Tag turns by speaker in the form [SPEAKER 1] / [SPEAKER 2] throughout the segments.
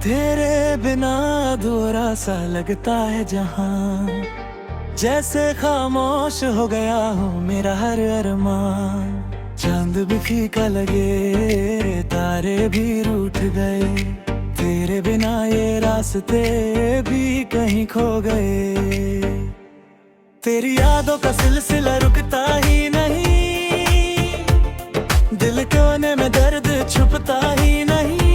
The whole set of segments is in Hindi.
[SPEAKER 1] तेरे बिना अधूरा सा लगता है जहां, जैसे खामोश हो गया हो मेरा हर अरमान। चांद भी फीका लगे, तारे भी रूठ गए, तेरे बिना ये रास्ते भी कहीं खो गए। तेरी यादों का सिलसिला रुकता ही नहीं, दिल कोने में दर्द छुपता ही नहीं।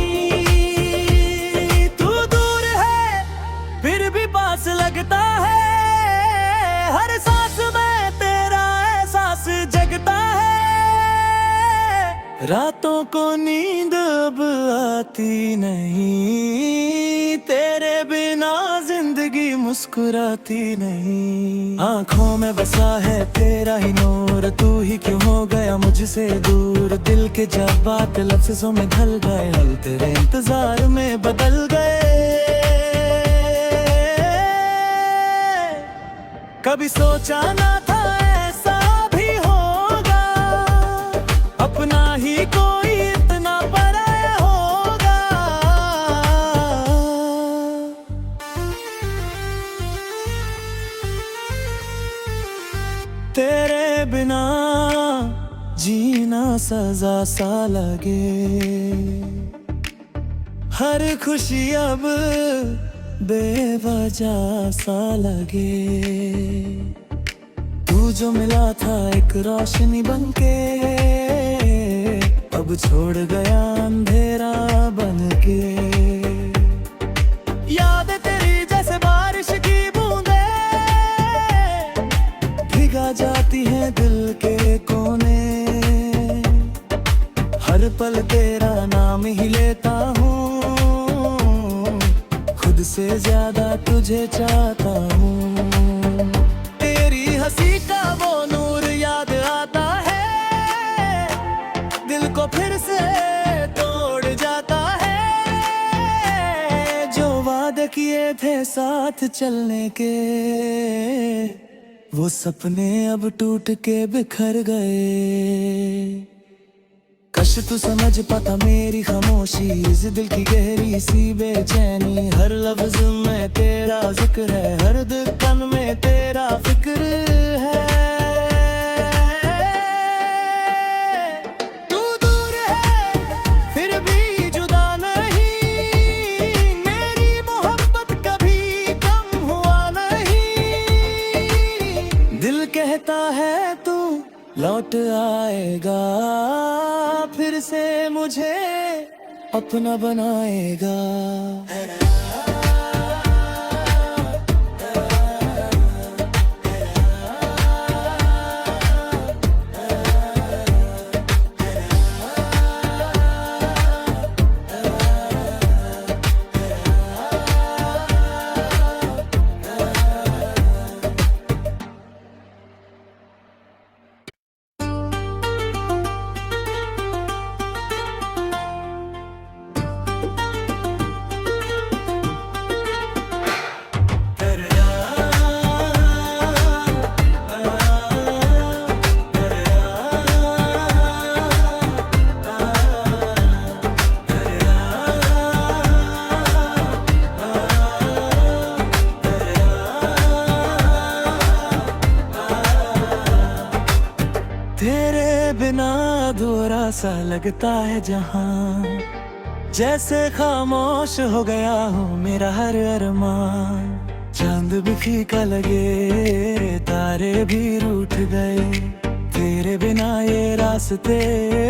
[SPEAKER 1] पास लगता है, हर सांस में तेरा एहसास जगता है। रातों को नींद अब आती नहीं, तेरे बिना जिंदगी मुस्कुराती नहीं। आंखों में बसा है तेरा ही नूर, तू ही क्यों हो गया मुझसे दूर। दिल के जज्बात लफ्जों में ढल गए, हल तेरे इंतजार में बदल गए। कभी सोचा ना था ऐसा भी होगा, अपना ही कोई इतना पराया होगा। तेरे बिना जीना सजा सा लगे, हर खुशी अब बेवजह सा लगे। तू जो मिला था एक रोशनी बनके, अब छोड़ गया अंधेरा बनके। याद तेरी जैसे बारिश की बूंदे, भिगा जाती है दिल के कोने। हर पल तेरा नाम ही लेता हूँ, से ज्यादा तुझे चाहता हूँ। तेरी हंसी का वो नूर याद आता है, दिल को फिर से तोड़ जाता है। जो वादे किए थे साथ चलने के, वो सपने अब टूट के बिखर गए। कश तू समझ पाता मेरी खामोशी, इस दिल की गहरी सी बेचैनी। हर लफ्ज में तेरा जिक्र है, हर धड़कन में तेरा फिक्र है। तू दूर है फिर भी जुदा नहीं, मेरी मोहब्बत कभी कम हुआ नहीं। दिल कहता है तू लौट आएगा, फिर से मुझे अपना बनाएगा। तेरे बिना अधूरा सा लगता है जहां, जैसे खामोश हो गया हो मेरा हर अरमान। चांद भी फीका लगे, तारे भी रूठ गए, तेरे बिना ये रास्ते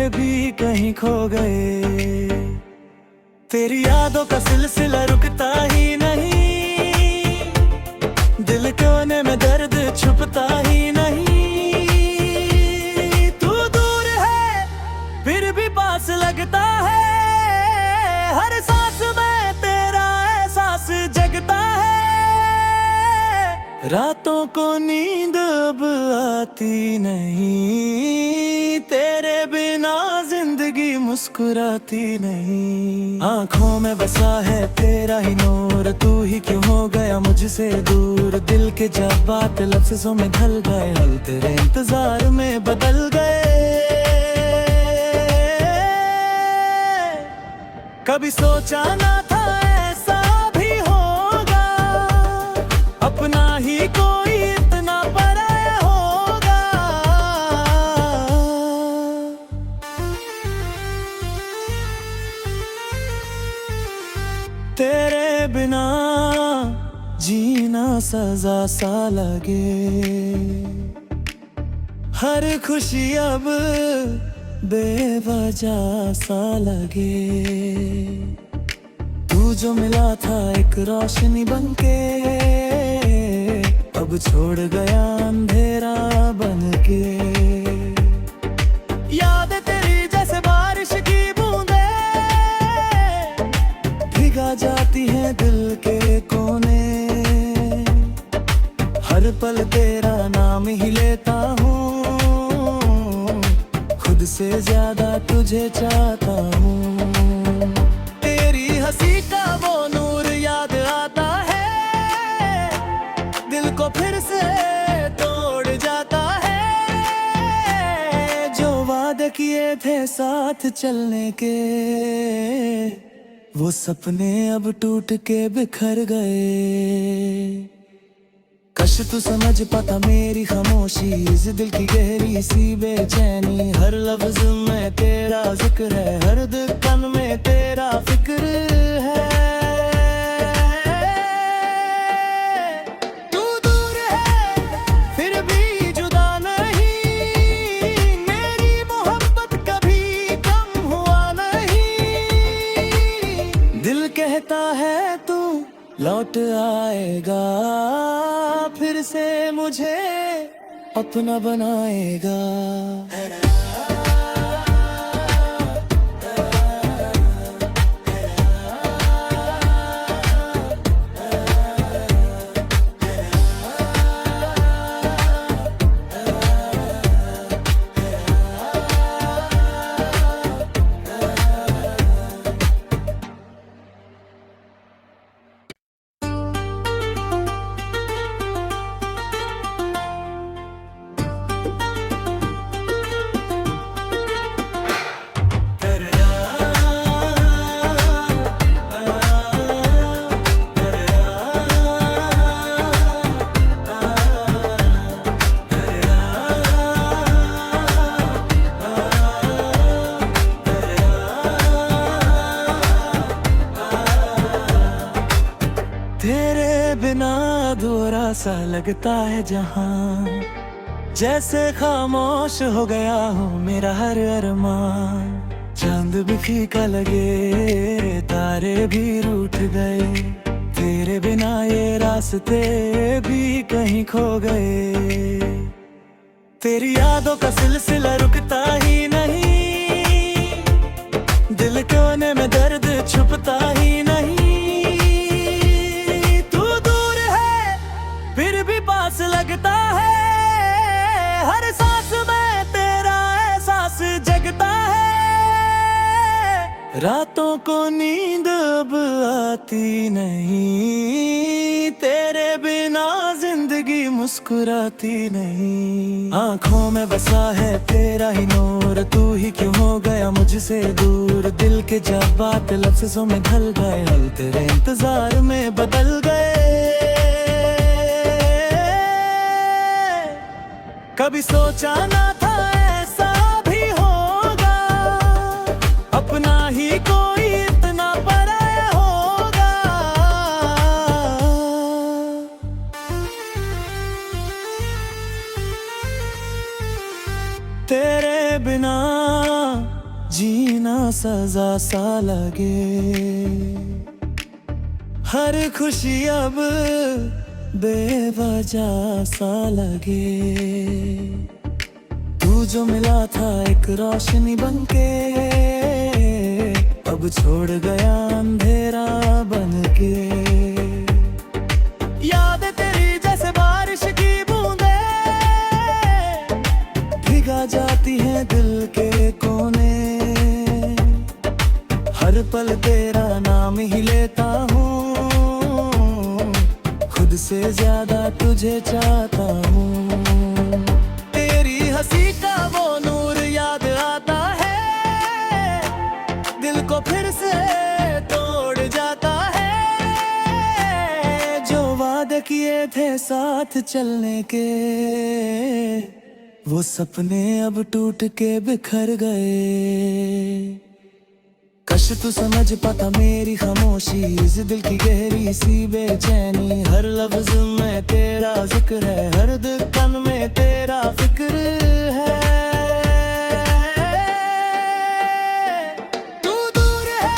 [SPEAKER 1] भी कहीं खो गए। तेरी यादों का सिलसिला रुकता ही नहीं, दिल कोने में दर्द छुपता ही नहीं। पास लगता है, हर सांस में तेरा एहसास जगता है। रातों को नींद अब आती नहीं, तेरे बिना जिंदगी मुस्कुराती नहीं। आंखों में बसा है तेरा ही नूर, तू ही क्यों हो गया मुझसे दूर। दिल के जज्बात लफ्जों में ढल गए, हल तेरे इंतजार में बदल गए। कभी सोचा ना था ऐसा तेरे बिना जीना सजा सा लगे, हर खुशी अब बेवजह सा लगे। तू जो मिला था एक रोशनी बनके, अब छोड़ गया अंधेरा बनके। याद तेरी जैसे बारिश की बूंदे, भिगा जाती है दिल के कोने। हर पल तेरा नाम ही लेता हूँ, खुद से ज्यादा तुझे चाहता हूँ। तेरी हंसी का वो नूर याद आता है, दिल को फिर से तोड़ जाता है। जो वादे किए थे साथ चलने के, वो सपने अब टूट के बिखर गए। कश तू समझ पाता मेरी खामोशी, इस दिल की गहरी सी बेचैनी। हर लफ्ज में तेरा जिक्र है, हर धड़कन में तेरा फिक्र है। तू दूर है फिर भी जुदा नहीं, मेरी मोहब्बत कभी कम हुआ नहीं। दिल कहता है तू लौट आएगा, फिर से मुझे अपना बनाएगा। तेरे बिना अधूरा सा लगता है जहां, जैसे खामोश हो गया हो मेरा हर अरमान। चांद भी फीका लगे, तारे भी रूठ गए, तेरे बिना ये रास्ते भी कहीं खो गए। तेरी यादों का सिलसिला रुकता ही नहीं, दिल कोने में दर्द छुपता ही नहीं। पास लगता है, हर सांस में तेरा एहसास जगता है। रातों को नींद अब आती नहीं, तेरे बिना जिंदगी मुस्कुराती नहीं। आंखों में बसा है तेरा ही नूर, तू ही क्यों हो गया मुझसे दूर। दिल के जज्बात लफ्जों में ढल गए, हल तेरे इंतजार में बदल गए। कभी सोचा ना था ऐसा भी होगा, अपना ही कोई इतना पराया होगा। तेरे बिना जीना सजा सा लगे, हर खुशी अब बेवजह सा लगे। तू जो मिला था एक रोशनी बनके, अब छोड़ गया अंधेरा बनके। याद तेरी जैसे बारिश की बूंदे, भिगा जाती है दिल के कोने। हर पल तेरा नाम ही लेता हूँ, खुद से ज्यादा तुझे चाहता हूँ। तेरी हंसी का वो नूर याद आता है, दिल को फिर से तोड़ जाता है। जो वादे किए थे साथ चलने के, वो सपने अब टूट के बिखर गए। कश तू समझ पाता मेरी खामोशी, इस दिल की गहरी सी बेचैनी। हर लफ्ज में तेरा जिक्र है, हर धड़कन में तेरा फिक्र है। तू दूर है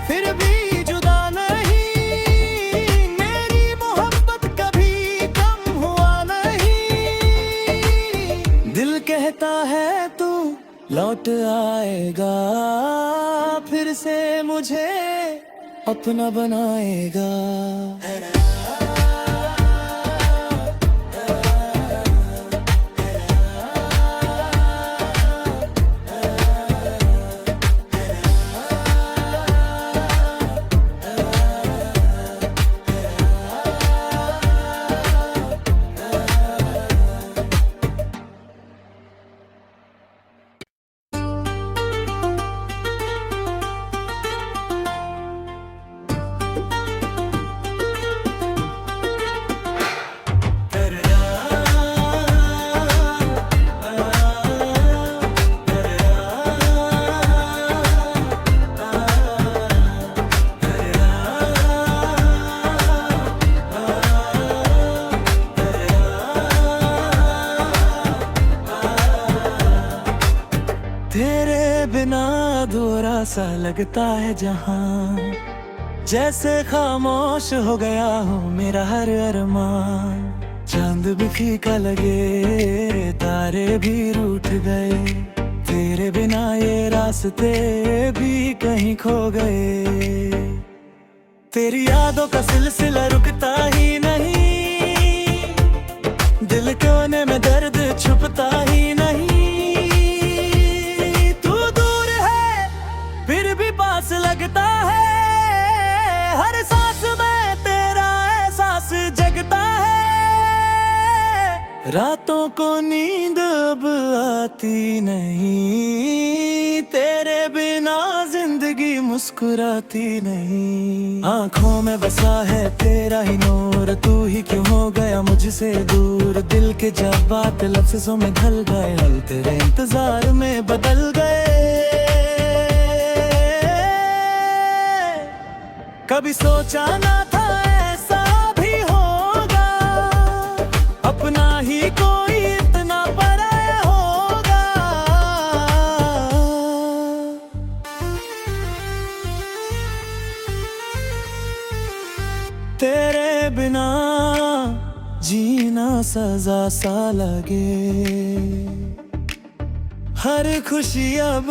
[SPEAKER 1] फिर भी जुदा नहीं, मेरी मोहब्बत कभी कम हुआ नहीं। दिल कहता है तू लौट आएगा, फिर से मुझे अपना बनाएगा। तेरे बिना अधूरा सा लगता है जहां, जैसे खामोश हो गया हो मेरा हर अरमान। चांद भी फीका लगे, तारे भी रूठ गए, तेरे बिना ये रास्ते भी कहीं खो गए। तेरी यादों का सिलसिला रुकता ही नहीं, दिल कोने में दर्द छुपता ही नहीं। पास लगता है, हर सांस में तेरा एहसास जगता है। रातों को नींद अब आती नहीं, तेरे बिना जिंदगी मुस्कुराती नहीं। आंखों में बसा है तेरा ही नूर, तू ही क्यों हो गया मुझसे दूर। दिल के जज्बात लफ्जों में ढल गए, हल तेरे इंतजार में बदल गए। कभी सोचा ना था ऐसा भी होगा, अपना ही कोई इतना पराया होगा। तेरे बिना जीना सजा सा लगे, हर खुशी अब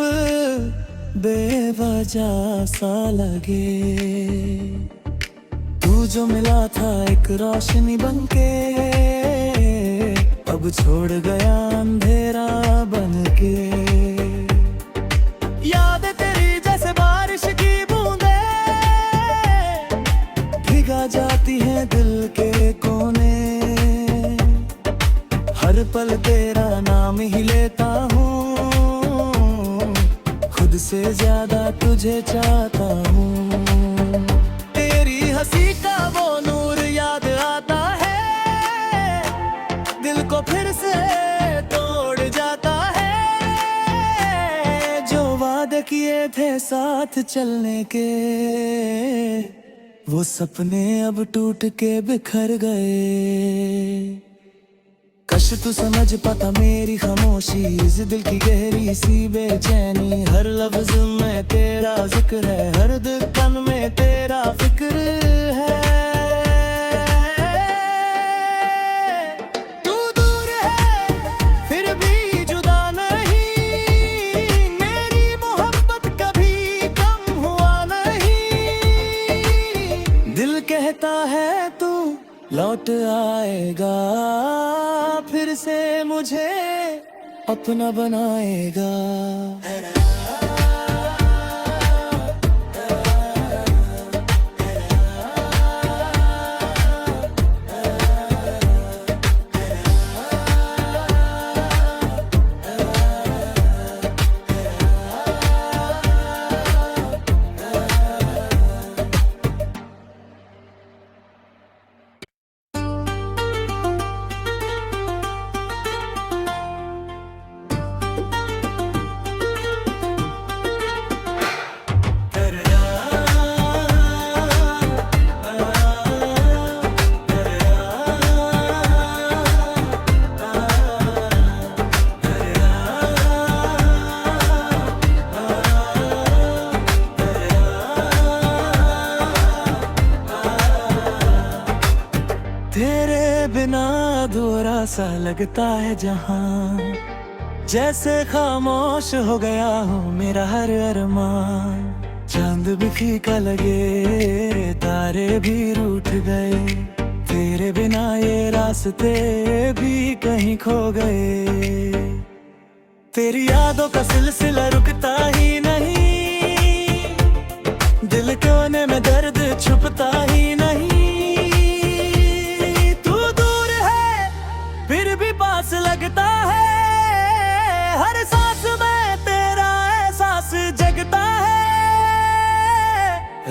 [SPEAKER 1] बेवजह सा लगे। तू जो मिला था एक रोशनी बनके, अब छोड़ गया अंधेरा बनके। याद तेरी जैसे बारिश की बूंदे, भिगा जाती है दिल के कोने। हर पल तेरा नाम ही लेता हूँ, खुद से ज्यादा तुझे चाहता हूँ। तेरी हंसी का वो नूर याद आता है, दिल को फिर से तोड़ जाता है। जो वादे किए थे साथ चलने के, वो सपने अब टूट के बिखर गए। कश तू समझ पाता मेरी खामोशी, इस दिल की गहरी सी बेचैनी। हर लफ्ज में तेरा जिक्र है, हर धड़कन में तेरा फिक्र है। तू दूर है फिर भी जुदा नहीं, मेरी मोहब्बत कभी कम हुआ नहीं। दिल कहता है तू लौट आएगा, फिर से मुझे अपना बनाएगा। तेरे बिना अधूरा सा लगता है जहां, जैसे खामोश हो गया हो मेरा हर अरमान। चांद भी फीका लगे, तारे भी रूठ गए, तेरे बिना ये रास्ते भी कहीं खो गए। तेरी यादों का सिलसिला रुकता ही नहीं, दिल कोने में दर्द छुपता ही नहीं। तू दूर है फिर भी पास लगता है, हर सांस में तेरा एहसास जगता है।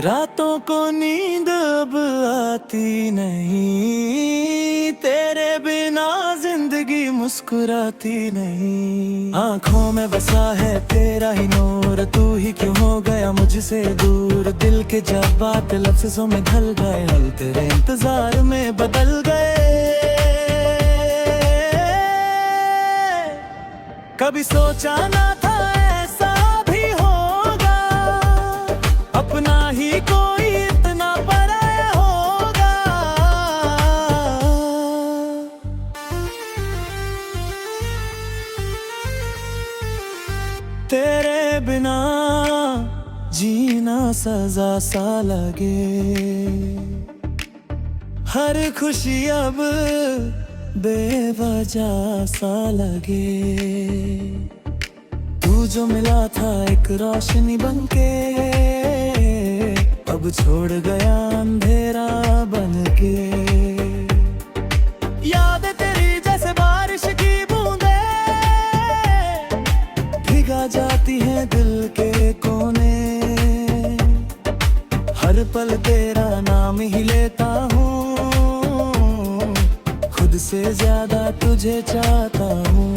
[SPEAKER 1] रातों को नींद अब आती नहीं, तेरे बिना जिंदगी मुस्कुराती नहीं। आंखों में बसा है तेरा ही नूर, तू ही क्यों हो गया मुझसे दूर। दिल के जज्बात लफ्ज़ों में ढल गए, हल तेरे इंतजार में बदल गए। कभी सोचा ना था ऐसा भी होगा, अपना ही कोई इतना पराया होगा। तेरे बिना जीना सजा सा लगे, हर खुशी अब बेवजह सा लगे। तू जो मिला था एक रोशनी बनके, अब छोड़ गया अंधेरा बनके। याद तेरी जैसे बारिश की बूंदे, भिगा जाती है दिल के कोने। हर पल तेरा नाम ही लेता हूँ, खुद से ज्यादा तुझे चाहता हूँ।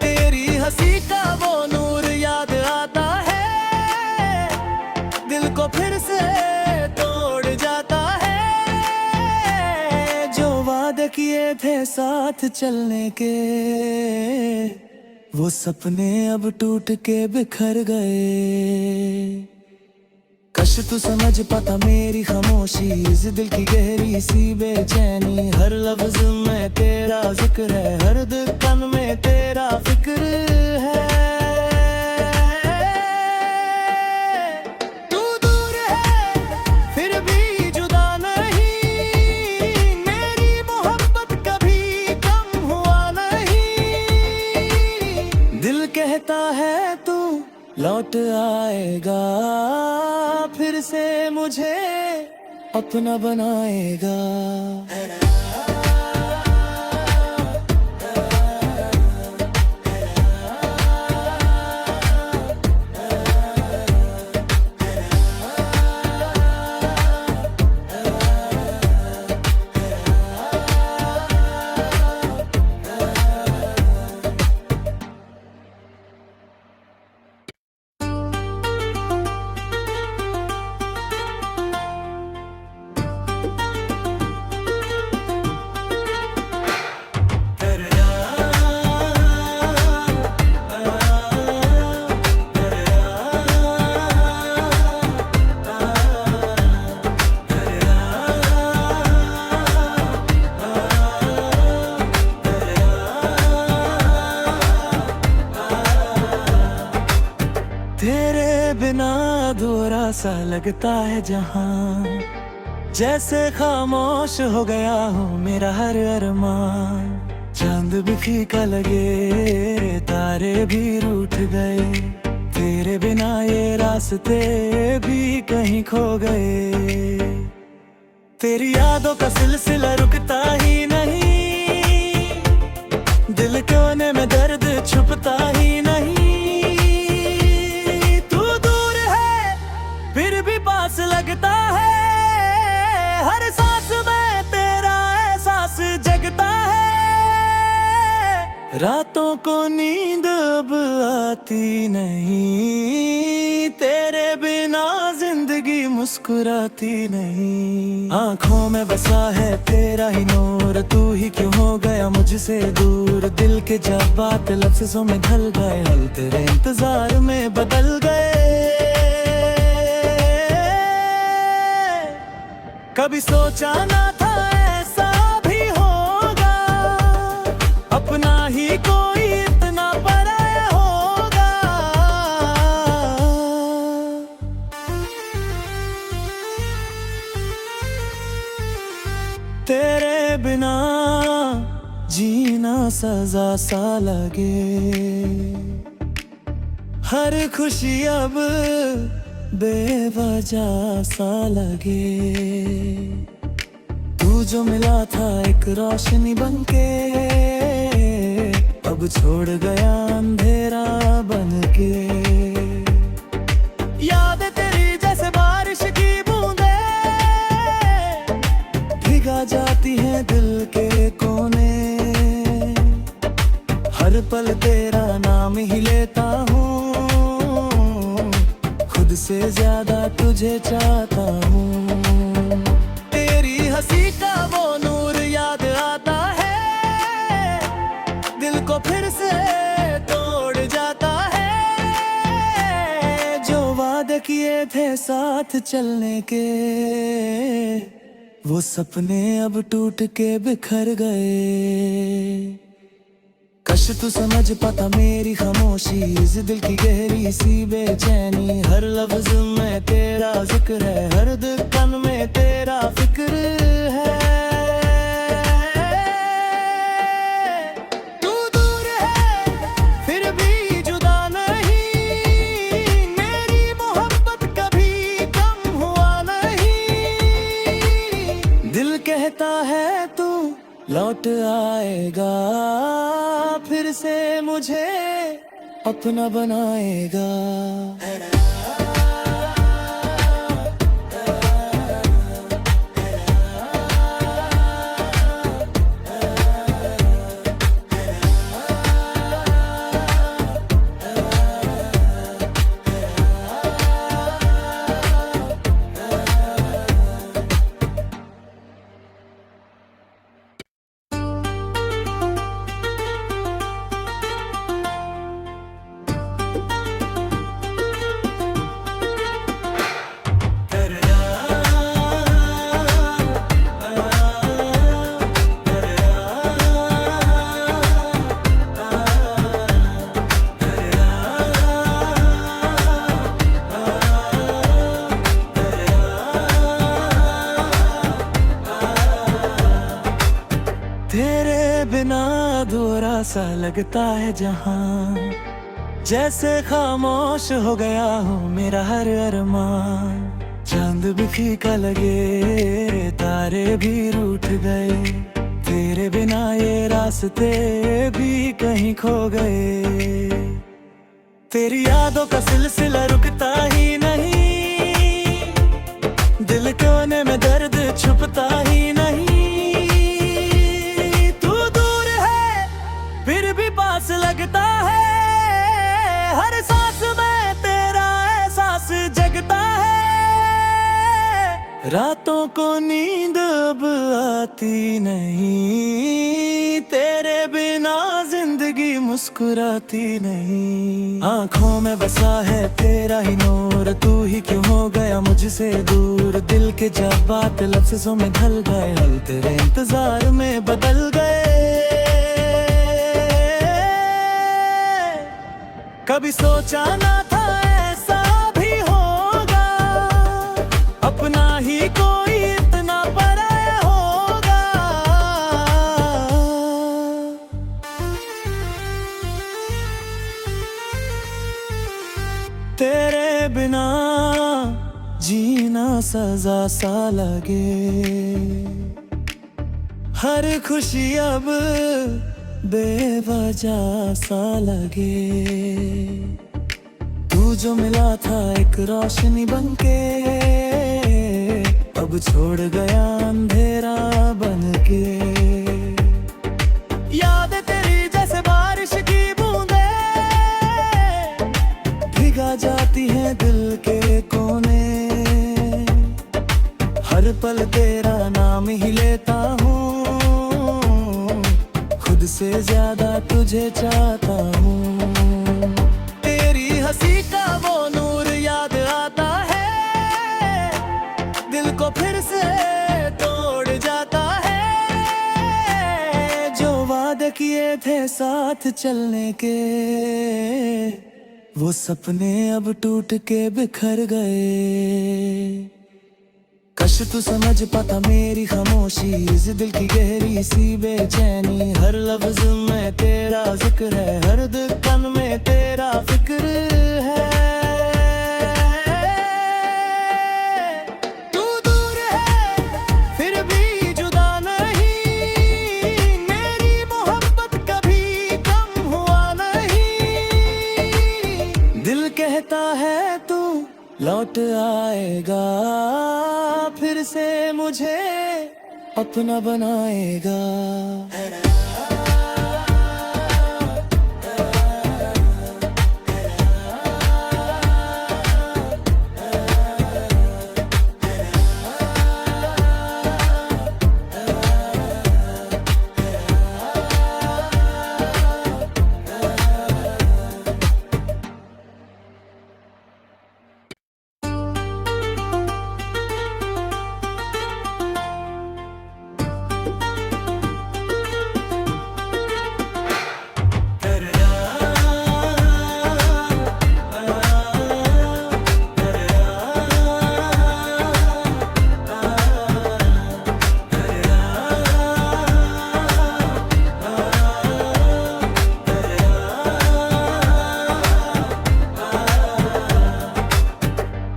[SPEAKER 1] तेरी हंसी का वो नूर याद आता है, दिल को फिर से तोड़ जाता है। जो वादे किए थे साथ चलने के, वो सपने अब टूट के बिखर गए। कश तू समझ पाता मेरी खामोशी, इस दिल की गहरी सी बेचैनी। हर लफ्ज में तेरा जिक्र है, हर धड़कन में तेरा फिक्र है। तू दूर है फिर भी जुदा नहीं, मेरी मोहब्बत कभी कम हुआ नहीं। दिल कहता है तू लौट आएगा, फिर से मुझे अपना बनाएगा। तेरे बिना अधूरा सा लगता है जहां, जैसे खामोश हो गया हो मेरा हर अरमान। चांद भी फीका लगे, तारे भी रूठ गए, तेरे बिना ये रास्ते भी कहीं खो गए। तेरी यादों का सिलसिला रुकता ही नहीं, दिल कोने में दर्द छुपता ही नहीं। फिर भी पास लगता है, हर सांस में तेरा एहसास जगता है। रातों को नींद अब आती नहीं, तेरे बिना जिंदगी मुस्कुराती नहीं। आंखों में बसा है तेरा ही नूर, तू ही क्यों हो गया मुझसे दूर। दिल के जज्बात लफ्ज़ों में ढल गए, हल तेरे इंतजार में बदल गए। कभी सोचा ना था तेरे बिना जीना सजा सा लगे, हर खुशी अब बेवजह सा लगे। तू जो मिला था एक रोशनी बनके, अब छोड़ गया अंधेरा बनके। याद तेरी जैसे बारिश की बूंदे, भिगा जाती है दिल के कोने। हर पल तेरा नाम ही लेता हूँ, खुद से ज्यादा तुझे चाहता हूँ। तेरी हंसी का वो नूर याद आता है, दिल को फिर से तोड़ जाता है। जो वादे किए थे साथ चलने के, वो सपने अब टूट के बिखर गए। कश तू समझ पाता मेरी खामोशी, इस दिल की गहरी सी बेचैनी। हर लफ्ज में तेरा जिक्र है, हर धड़कन में तेरा फिक्र है। तू दूर है फिर भी जुदा नहीं, मेरी मोहब्बत कभी कम हुआ नहीं। दिल कहता है तू लौट आएगा, फिर से मुझे अपना बनाएगा। तेरे बिना अधूरा सा लगता है जहां, जैसे खामोश हो गया हो मेरा हर अरमान। चांद भी फीका लगे, तारे भी रूठ गए, तेरे बिना ये रास्ते भी कहीं खो गए। तेरी यादों का सिलसिला रुकता ही नहीं, दिल कोने में दर्द छुपता ही नहीं। पास लगता है, हर सांस में तेरा एहसास जगता है। रातों को नींद अब आती नहीं, तेरे बिना जिंदगी मुस्कुराती नहीं। आंखों में बसा है तेरा ही नूर, तू ही क्यों हो गया मुझसे दूर। दिल के जज्बात लफ्ज़ों में ढल गए, हल तेरे इंतजार में बदल गए। कभी सोचा ना था ऐसा भी होगा, अपना ही कोई इतना पराया होगा। तेरे बिना जीना सजा सा लगे, हर खुशी अब बेवजह सा लगे। तू जो मिला था एक रोशनी बनके, अब छोड़ गया अंधेरा बनके। याद तेरी जैसे बारिश की बूंदे, भिगा जाती है दिल के कोने। हर पल तेरा नाम ही लेता हूँ, खुद से ज्यादा तुझे चाहता हूँ। तेरी हंसी का वो नूर याद आता है, दिल को फिर से तोड़ जाता है। जो वादे किए थे साथ चलने के, वो सपने अब टूट के बिखर गए। काश तू समझ पाता मेरी खामोशी, इस दिल की गहरी सी बेचैनी। हर लफ्ज में तेरा जिक्र है, हर धड़कन में तेरा फिक्र है। तू दूर है फिर भी जुदा नहीं, मेरी मोहब्बत कभी कम हुआ नहीं। दिल कहता है तू लौट आएगा, फिर से मुझे अपना बनाएगा।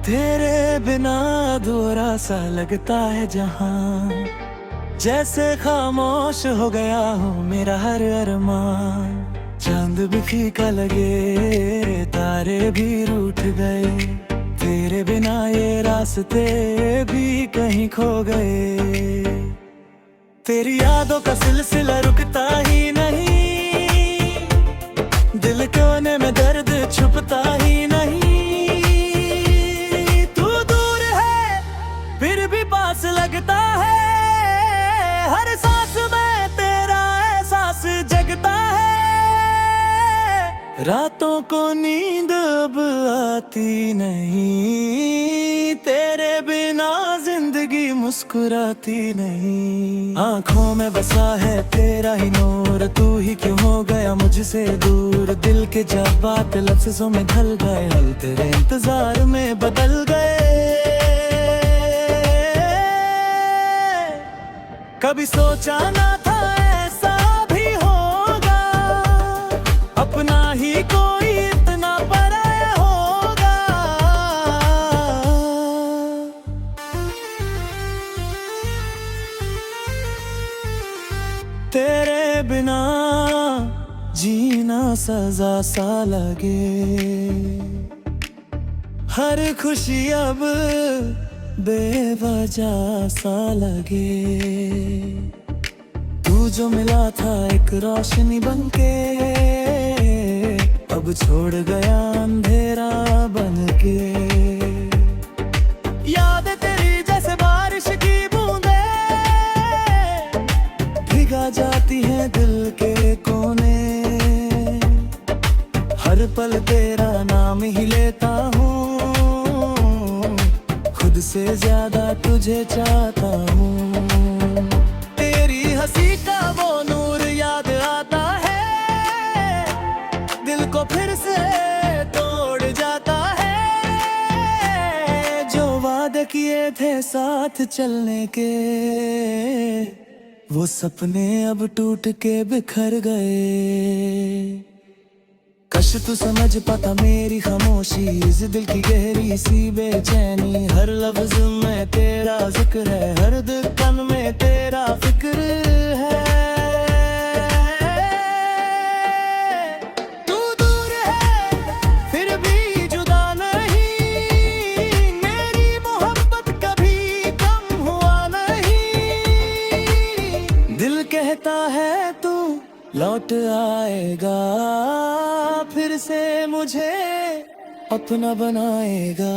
[SPEAKER 1] तेरे बिना अधूरा सा लगता है जहां, जैसे खामोश हो गया हो मेरा हर अरमान। चांद भी फीका लगे, तारे भी रूठ गए, तेरे बिना ये रास्ते भी कहीं खो गए। तेरी यादों का सिलसिला रुकता ही नहीं, दिल कोने में दर्द छुपता ही नहीं। पास लगता है, हर सांस में तेरा एहसास जगता है। रातों को नींद अब आती नहीं, तेरे बिना जिंदगी मुस्कुराती नहीं। आंखों में बसा है तेरा ही नूर, तू ही क्यों हो गया मुझसे दूर। दिल के जज्बात लफ्ज़ों में ढल गए, हल तेरे इंतजार में बदल गए। कभी सोचा ना था ऐसा भी होगा, अपना ही कोई इतना पराया होगा। तेरे बिना जीना सजा सा लगे, हर खुशी अब बेवजह सा लगे। तू जो मिला था एक रोशनी बनके, अब छोड़ गया अंधेरा बनके। याद तेरी जैसे बारिश की बूंदे, भिगा जाती है दिल के कोने। हर पल तेरा नाम ही लेता हूँ, खुद से ज्यादा तुझे चाहता हूँ। तेरी हंसी का वो नूर याद आता है, दिल को फिर से तोड़ जाता है। जो वादे किए थे साथ चलने के, वो सपने अब टूट के बिखर गए। काश तू समझ पाता मेरी खामोशी, इस दिल की गहरी सी बेचैनी। हर लफ्ज में तेरा जिक्र है, हर धड़कन में तेरा फिक्र है। तू दूर है फिर भी जुदा नहीं, मेरी मोहब्बत कभी कम हुआ नहीं। दिल कहता है तू लौट आएगा, फिर से मुझे अपना बनाएगा।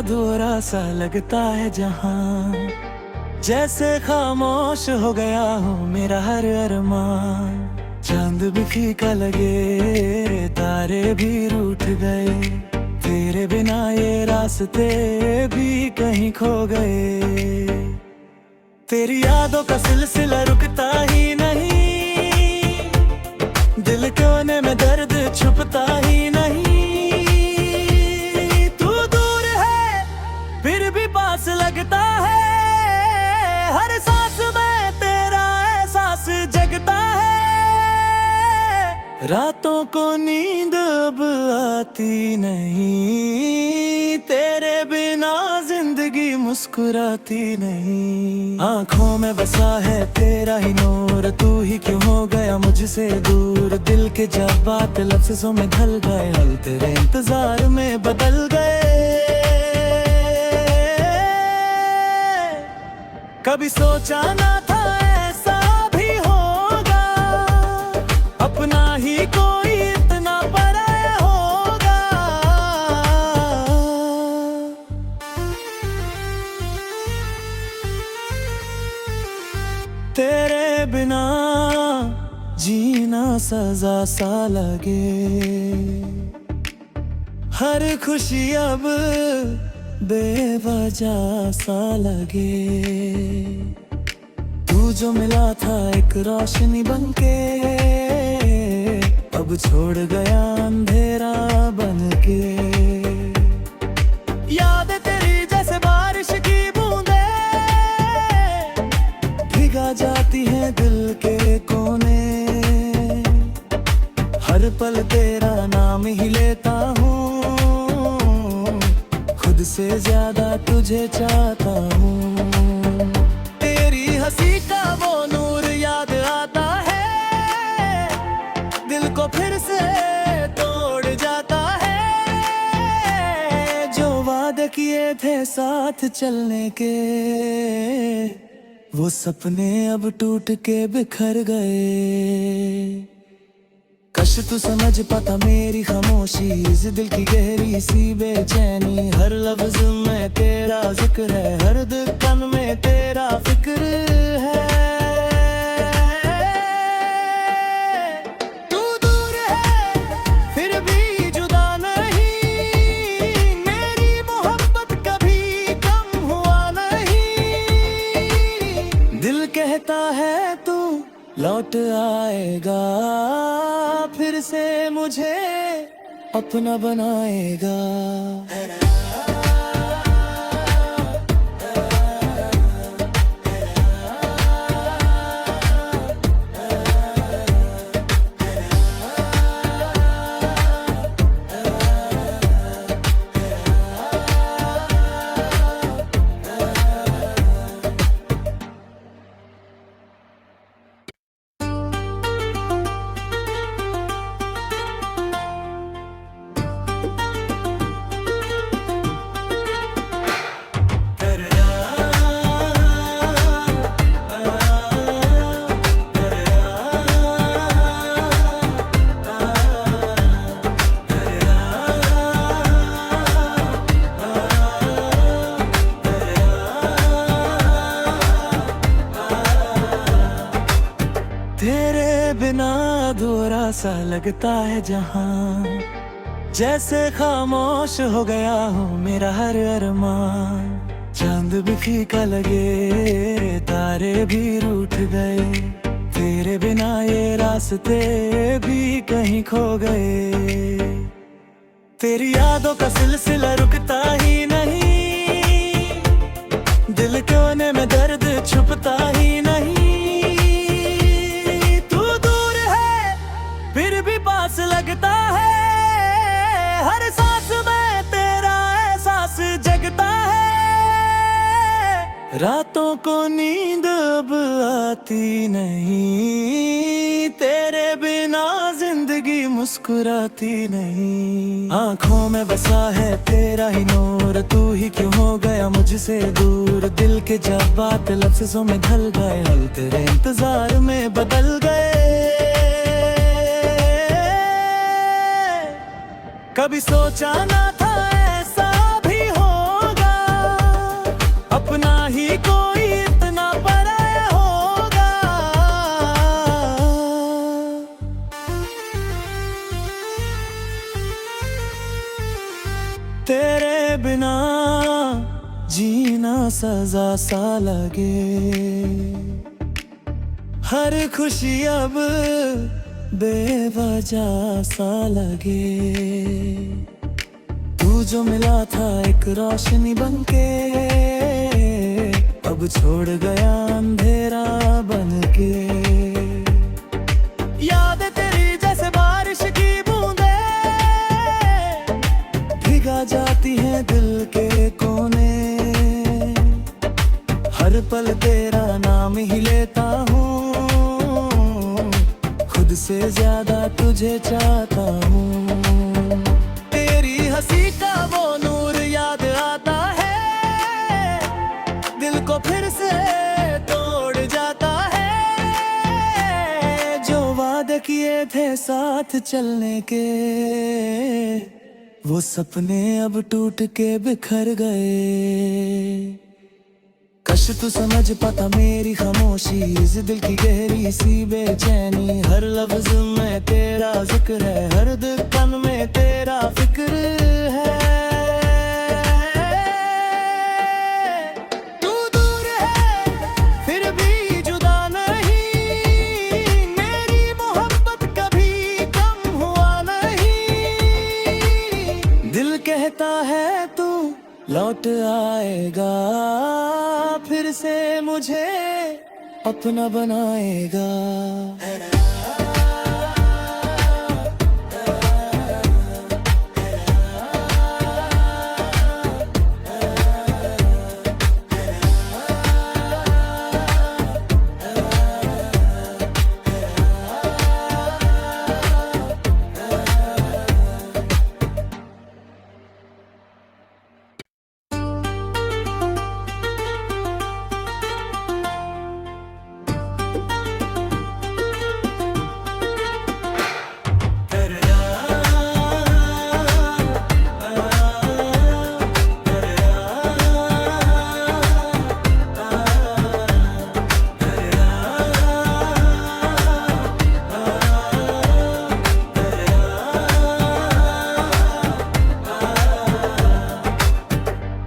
[SPEAKER 1] अधूरा सा लगता है जहां, जैसे खामोश हो गया हो मेरा हर अरमान। चांद भी फीका लगे, तारे भी रूठ गए, तेरे बिना ये रास्ते भी कहीं खो गए। तेरी यादों का सिलसिला रुकता ही नहीं, दिल कोने में दर्द छुपता ही नहीं। तू दूर है फिर भी पास लगता है, हर सांस में तेरा एहसास जगता है। रातों को नींद अब आती नहीं, तेरे बिना जिंदगी मुस्कुराती नहीं। आंखों में बसा है तेरा ही नूर, तू ही क्यों हो गया मुझसे दूर। दिल के जज्बात लफ्ज़ों में ढल गए, हल तेरे इंतजार में बदल गए। कभी सोचा ना था ऐसा भी होगा, अपना ही कोई इतना पराया होगा। तेरे बिना जीना सजा सा लगे, हर खुशी अब बेवजह सा लगे। तू जो मिला था एक रोशनी बनके, अब छोड़ गया अंधेरा बनके। याद तेरी जैसे बारिश की बूंदे, भिगा जाती है दिल के कोने। हर पल तेरा नाम ही लेता हूँ, खुद से ज्यादा तुझे चाहता हूँ। तेरी हंसी का वो नूर याद आता है, दिल को फिर से तोड़ जाता है। जो वादे किए थे साथ चलने के, वो सपने अब टूट के बिखर गए। कश तू समझ पाता मेरी खामोशी, इस दिल की गहरी सी बेचैनी। हर लफ्ज में तेरा जिक्र है, हर धड़कन में तेरा फिक्र है। तू दूर है फिर भी जुदा नहीं, मेरी मोहब्बत कभी कम हुआ नहीं। दिल कहता है तू लौट आएगा, फिर से मुझे अपना बनाएगा। तेरे बिना अधूरा सा लगता है जहां, जैसे खामोश हो गया हो मेरा हर अरमान। चांद भी फीका लगे, तारे भी रूठ गए, तेरे बिना ये रास्ते भी कहीं खो गए। तेरी यादों का सिलसिला रुकता ही नहीं, दिल कोने में दर्द छुपता ही नहीं। पास लगता है, हर सांस में तेरा एहसास जगता है। रातों को नींद अब आती नहीं, तेरे बिना जिंदगी मुस्कुराती नहीं। आंखों में बसा है तेरा ही नूर, तू ही क्यों हो गया मुझसे दूर। दिल के जज्बात लफ्ज़ों में ढल गए, हल तेरे इंतजार में बदल गए। कभी सोचा ना था ऐसा भी होगा, बिना जीना सजा सा लगे, हर खुशी अब बेवजह सा लगे। तू जो मिला था एक रोशनी बनके, अब छोड़ गया अंधेरा बनके। याद तेरी जैसे बारिश की बूंदे, भिगा जाती हैं दिल के कोने। हर पल तेरा नाम ही लेता हूँ, खुद से ज्यादा तुझे चाहता हूँ। तेरी हंसी का वो नूर याद आता है, दिल को फिर से तोड़ जाता है। जो वादे किए थे साथ चलने के, वो सपने अब टूट के बिखर गए। कश तू समझ पाता मेरी खामोशी, इस दिल की गहरी सी बेचैनी। हर लफ्ज में तेरा जिक्र है, हर धड़कन में तेरा फिक्र है। तू दूर है फिर भी जुदा नहीं, मेरी मोहब्बत कभी कम हुआ नहीं। दिल कहता है तू लौट आएगा, फिर से मुझे अपना बनाएगा।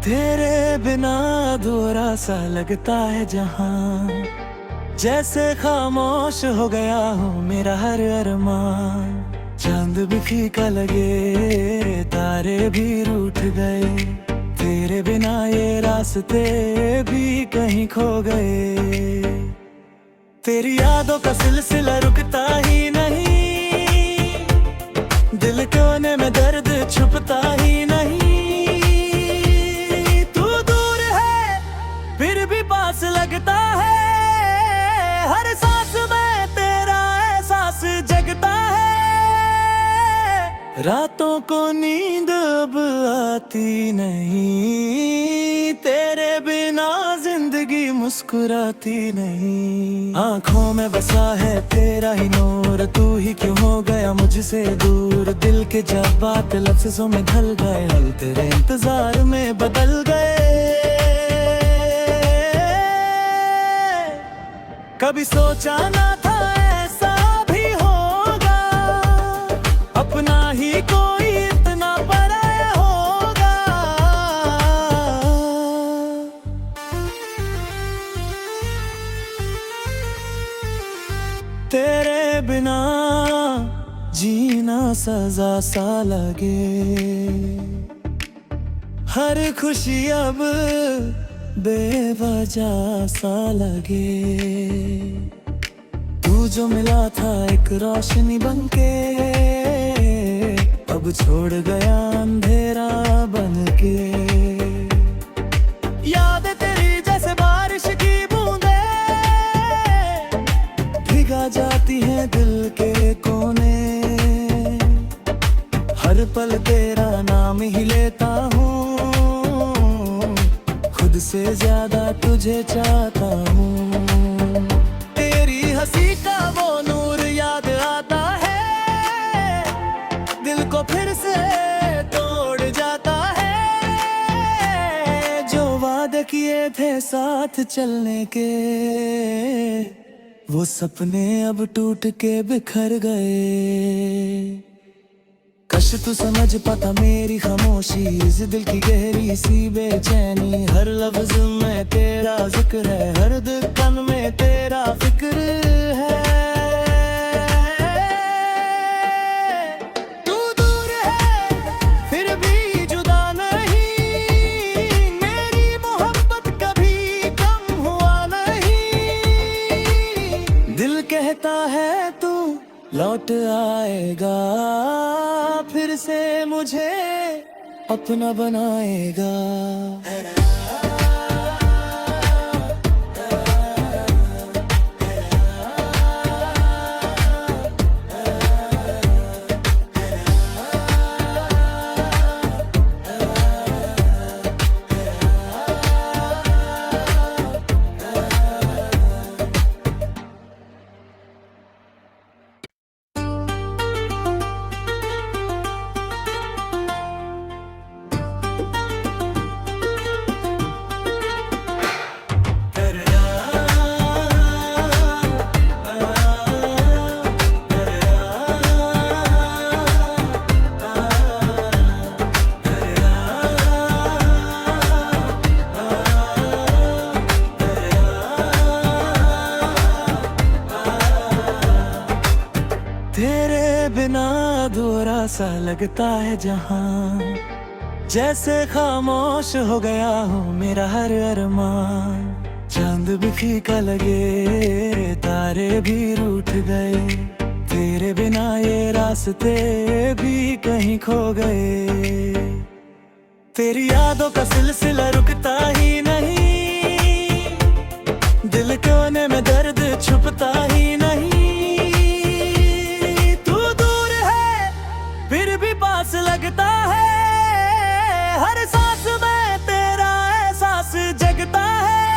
[SPEAKER 1] तेरे बिना अधूरा सा लगता है जहां, जैसे खामोश हो गया हो मेरा हर अरमान। चांद भी फीका लगे, तारे भी रूठ गए, तेरे बिना ये रास्ते भी कहीं खो गए। तेरी यादों का सिलसिला रुकता ही नहीं, दिल कोने में दर्द छुपता ही नहीं। पास लगता है, हर सांस में तेरा एहसास जगता है। रातों को नींद अब आती नहीं, तेरे बिना जिंदगी मुस्कुराती नहीं। आंखों में बसा है तेरा ही नूर, तू ही क्यों हो गया मुझसे दूर। दिल के जज्बात लफ्जों में ढल गए, हल तेरे इंतजार में बदल गए। कभी सोचा ना था ऐसा भी होगा, अपना ही कोई इतना पराया होगा। तेरे बिना जीना सजा सा लगे, हर खुशी अब बेवजह सा लगे। तू जो मिला था एक रोशनी बनके, अब छोड़ गया अंधेरा बनके। याद तेरी जैसे बारिश की बूंदे, भिगा जाती हैं दिल के कोने। हर पल तेरा नाम ही लेता हूँ, खुद से ज्यादा तुझे चाहता हूँ। तेरी हंसी का वो नूर याद आता है, दिल को फिर से तोड़ जाता है। जो वादे किए थे साथ चलने के, वो सपने अब टूट के बिखर गए। कश तू समझ पाता मेरी खामोशी, इस दिल की गहरी सी बेचैनी। हर लफ्ज में तेरा जिक्र है, हर धड़कन में तेरा फिक्र है। तू दूर है फिर भी जुदा नहीं, मेरी मोहब्बत कभी कम हुआ नहीं। दिल कहता है तू लौट आएगा, फिर से मुझे अपना बनाएगा। तेरे बिना अधूरा सा लगता है जहां, जैसे खामोश हो गया हो मेरा हर अरमान। चांद भी फीका लगे, तारे भी रूठ गए, तेरे बिना ये रास्ते भी कहीं खो गए। तेरी यादों का सिलसिला रुकता ही नहीं, दिल कोने में दर्द छुपता ही नहीं। पास लगता है, हर सांस में तेरा एहसास जगता है।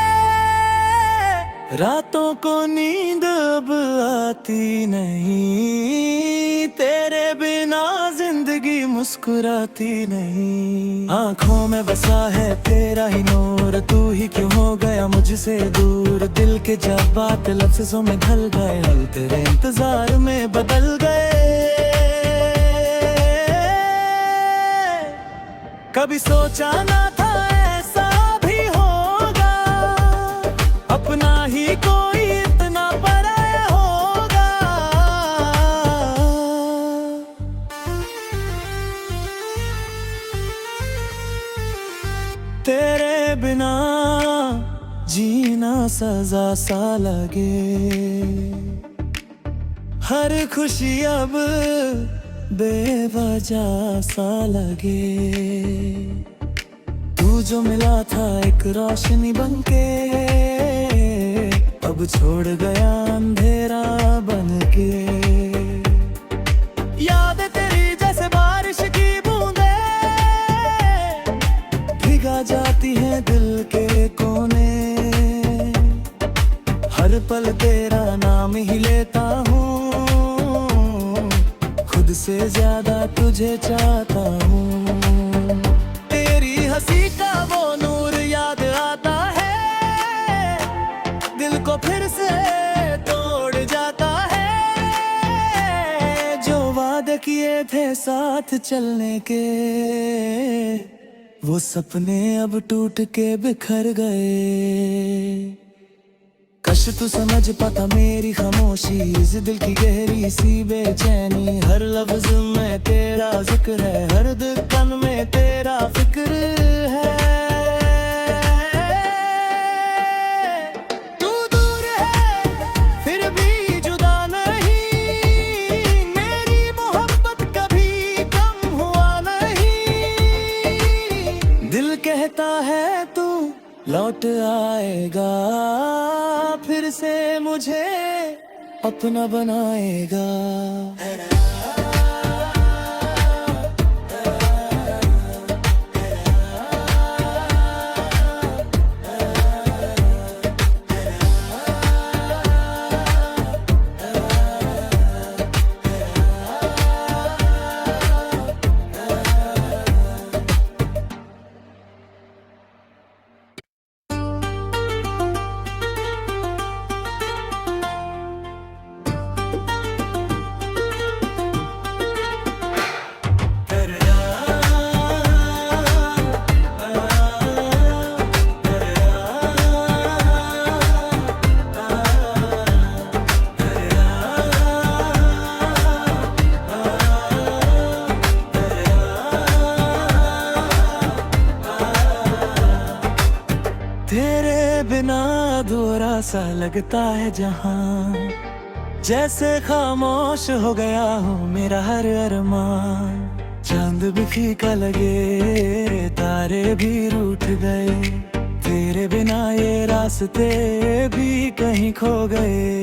[SPEAKER 1] रातों को नींद अब आती नहीं, तेरे बिना जिंदगी मुस्कुराती नहीं। आंखों में बसा है तेरा ही नूर, तू ही क्यों हो गया मुझसे दूर। दिल के जज्बात लफ्जों में ढल गए, हल तेरे इंतजार में बदल गए। कभी सोचा ना था ऐसा भी होगा, अपना ही कोई इतना पराया होगा। तेरे बिना जीना सजा सा लगे, हर खुशी अब बेवजह सा लगे। तू जो मिला था एक रोशनी बनके, अब छोड़ गया अंधेरा बनके। याद तेरी जैसे बारिश की बूंदे, भिगा जाती है दिल के कोने। हर पल तेरा नाम ही लेता हूँ, खुद से ज्यादा तुझे चाहता हूँ। तेरी हंसी का वो नूर याद आता है, दिल को फिर से तोड़ जाता है। जो वादे किए थे साथ चलने के, वो सपने अब टूट के बिखर गए। कश तू समझ पाता मेरी खामोशी, इस दिल की गहरी सी बेचैनी। हर लफ्ज में तेरा जिक्र है, हर धड़कन में तेरा फिक्र है। तू दूर है फिर भी जुदा नहीं, मेरी मोहब्बत कभी कम हुआ नहीं। दिल कहता है तू लौट आएगा, फिर से मुझे अपना बनाएगा। अधूरा सा लगता है जहां, जैसे खामोश हो गया हो मेरा हर अरमान। चांद भी फीका लगे, तारे भी रूठ गए, तेरे बिना ये रास्ते भी कहीं खो गए।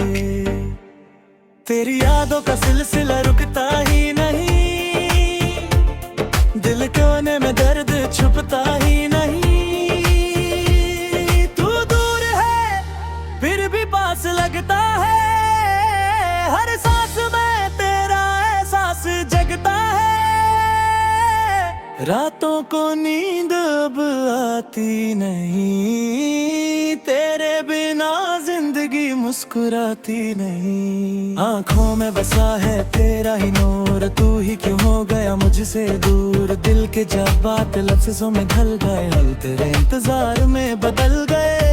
[SPEAKER 1] तेरी यादों का सिलसिला रुकता ही नहीं, दिल कोने में दर्द छुपता ही नहीं। तू दूर है फिर भी पास लगता है, हर सांस में तेरा एहसास जगता है। रातों को नींद अब आती नहीं, तेरे बिना जिंदगी मुस्कुराती नहीं। आंखों में बसा है तेरा ही नूर, तू ही क्यों हो गया मुझसे दूर। दिल के जज्बात लफ्ज़ों में ढल गए, हल तेरे इंतजार में बदल गए।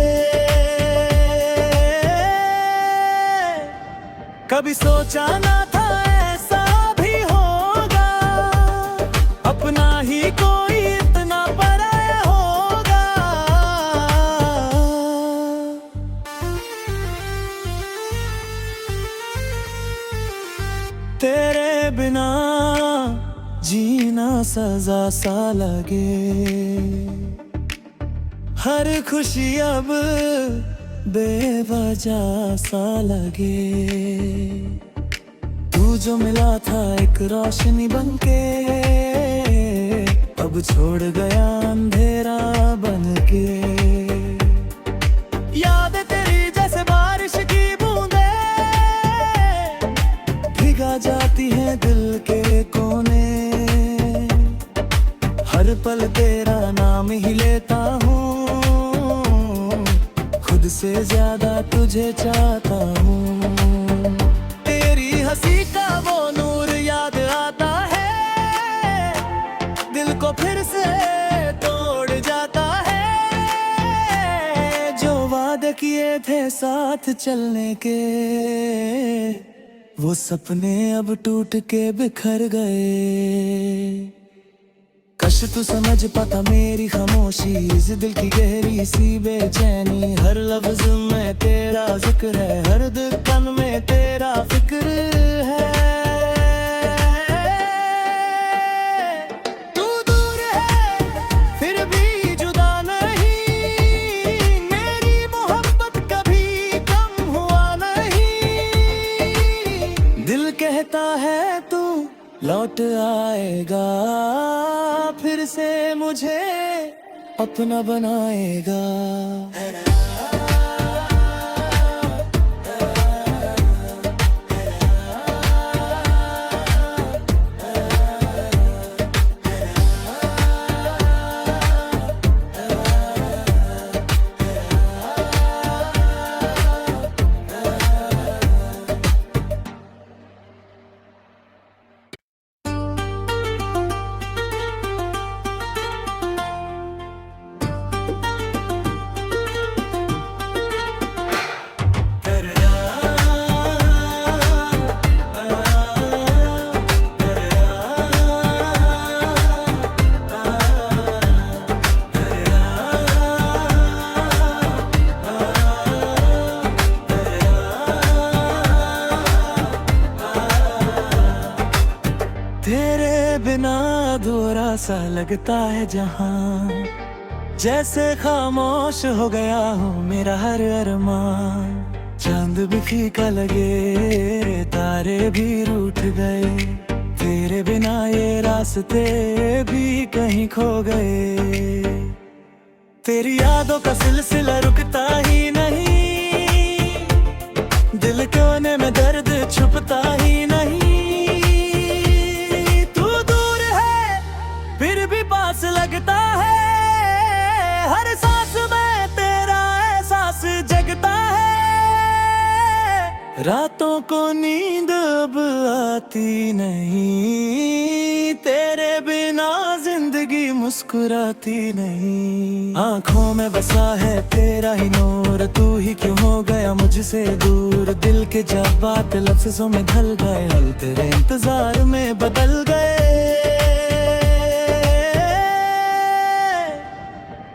[SPEAKER 1] कभी सोचा ना था ऐसा भी होगा, अपना ही कोई इतना पराया होगा। तेरे बिना जीना सजा सा लगे, हर खुशी अब बेवजह सा लगे। तू जो मिला था एक रोशनी बनके, अब छोड़ गया अंधेरा बनके। याद तेरी जैसे बारिश की बूंदे, भिगा जाती है दिल के कोने। हर पल तेरा नाम ही लेता हूँ, खुद से ज्यादा तुझे चाहता हूँ। तेरी हंसी का वो नूर याद आता है, दिल को फिर से तोड़ जाता है। जो वादे किए थे साथ चलने के, वो सपने अब टूट के बिखर गए। कश तू समझ पाता मेरी खामोशी, इस दिल की गहरी सी बेचैनी। हर लफ्ज में तेरा जिक्र है, हर धड़कन में तेरा फिक्र है। तू दूर है फिर भी जुदा नहीं, मेरी मोहब्बत कभी कम हुआ नहीं। दिल कहता है तू लौट आएगा, फिर से मुझे अपना बनाएगा। तेरे बिना अधूरा सा लगता है जहां, जैसे खामोश हो गया हो मेरा हर अरमान। चांद भी फीका लगे, तारे भी रूठ गए, तेरे बिना ये रास्ते भी कहीं खो गए। तेरी यादों का सिलसिला रुकता ही नहीं, दिल कोने में दर्द छुपता ही नहीं। पास लगता है, हर सांस में तेरा एहसास जगता है। रातों को नींद अब आती नहीं, तेरे बिना जिंदगी मुस्कुराती नहीं। आंखों में बसा है तेरा ही नूर, तू ही क्यों हो गया मुझसे दूर। दिल के जज्बात लफ्ज़ों में ढल गए, हल तेरे इंतजार में बदल गए।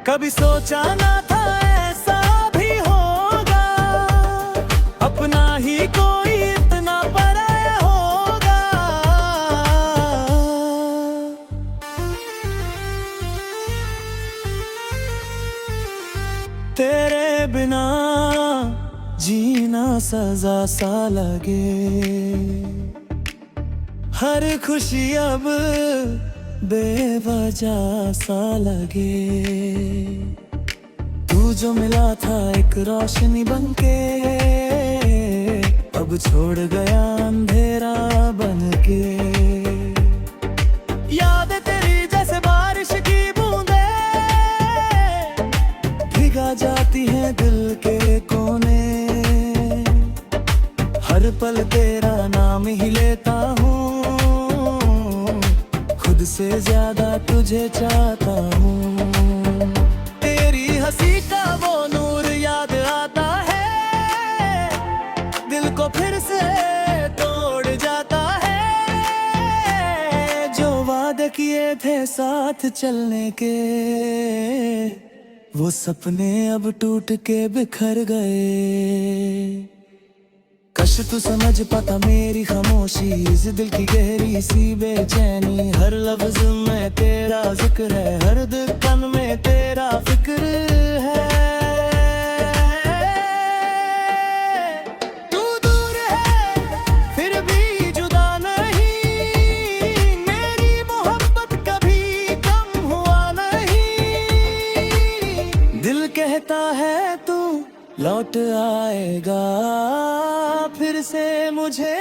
[SPEAKER 1] कभी सोचा ना था ऐसा भी होगा, सजा सा लगे। हर खुशी अब बेवजह सा लगे। तू जो मिला था एक रोशनी बनके, अब छोड़ गया अंधेरा बनके। याद तेरी जैसे बारिश की बूंदे भिगा जाती है दिल के कोने। हर पल तेरा नाम ही लेता हूँ, खुद से ज्यादा तुझे चाहता हूँ। तेरी हंसी का वो नूर याद आता है, दिल को फिर से तोड़ जाता है। जो वादे किए थे साथ चलने के, वो सपने अब टूट के बिखर गए। कश तू समझ पाता मेरी खामोशी, इस दिल की गहरी सी बेचैनी। हर लफ्ज में तेरा जिक्र है, हर धड़कन में तेरा फिक्र है। तू दूर है फिर भी जुदा नहीं, मेरी मोहब्बत कभी कम हुआ नहीं। दिल कहता है तू लौट आएगा, फिर से मुझे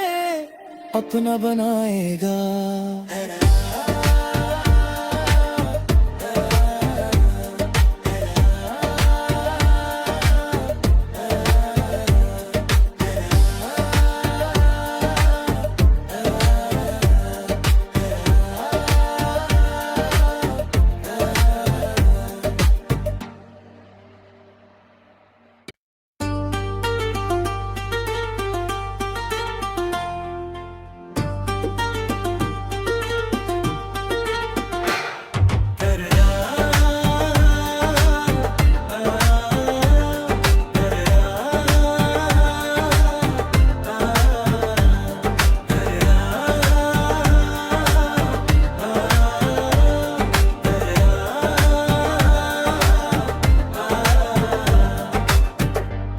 [SPEAKER 1] अपना बनाएगा।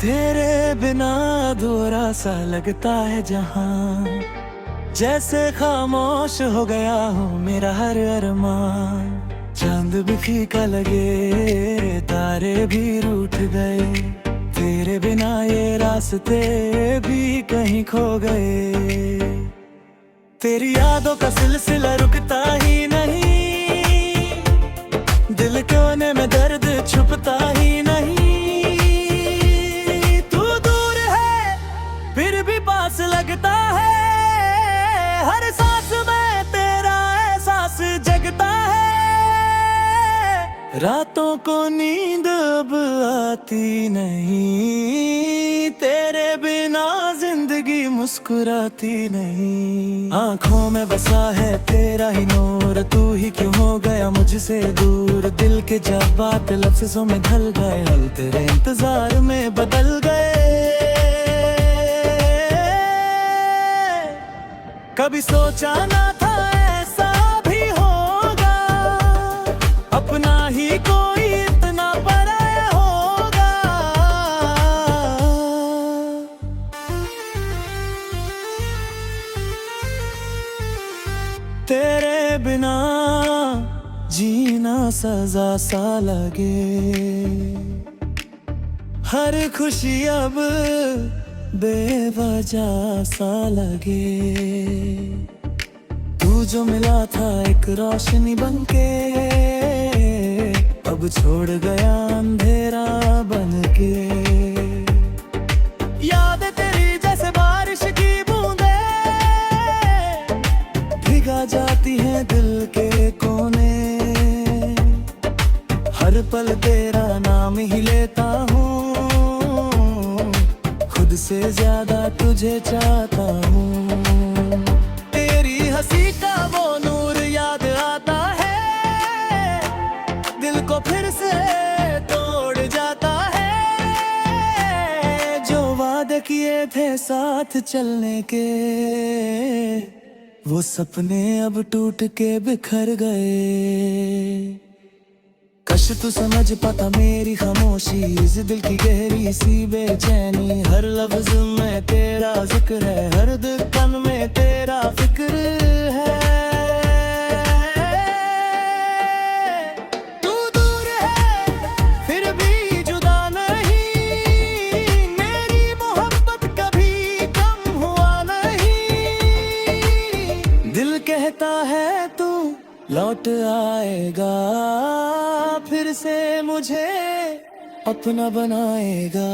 [SPEAKER 1] तेरे बिना अधूरा सा लगता है जहां, जैसे खामोश हो गया हो मेरा हर अरमान। चांद भी फीका लगे, तारे भी रूठ गए, तेरे बिना ये रास्ते भी कहीं खो गए। तेरी यादों का सिलसिला रुकता ही नहीं, दिल कोने में दर्द छुपता ही नहीं। फिर भी पास लगता है, हर सांस में तेरा एहसास जगता है। रातों को नींद अब आती नहीं, तेरे बिना जिंदगी मुस्कुराती नहीं। आंखों में बसा है तेरा ही नूर, तू ही क्यों हो गया मुझसे दूर। दिल के जज्बात लफ्ज़ों में ढल गए, हल तेरे इंतजार में बदल गए। कभी सोचा ना था ऐसा भी होगा, अपना ही कोई इतना पराया होगा। तेरे बिना जीना सजा सा लगे। हर खुशी अब बेवजह सा लगे। तू जो मिला था एक रोशनी बनके, अब छोड़ गया अंधेरा बनके। याद तेरी जैसे बारिश की बूंदे भिगा जाती है दिल के कोने। हर पल तेरा नाम ही लेता हूँ, खुद से ज्यादा तुझे चाहता हूँ। तेरी हंसी का वो नूर याद आता है, दिल को फिर से तोड़ जाता है। जो वादे किए थे साथ चलने के, वो सपने अब टूट के बिखर गए। कश तू समझ पाता मेरी खामोशी, इस दिल की गहरी सी बेचैनी। हर लफ्ज में तेरा जिक्र है, हर धड़कन में तेरा फिक्र है। तू दूर है फिर भी जुदा नहीं, मेरी मोहब्बत कभी कम हुआ नहीं। दिल कहता है तू लौट आएगा, फिर से मुझे अपना बनाएगा।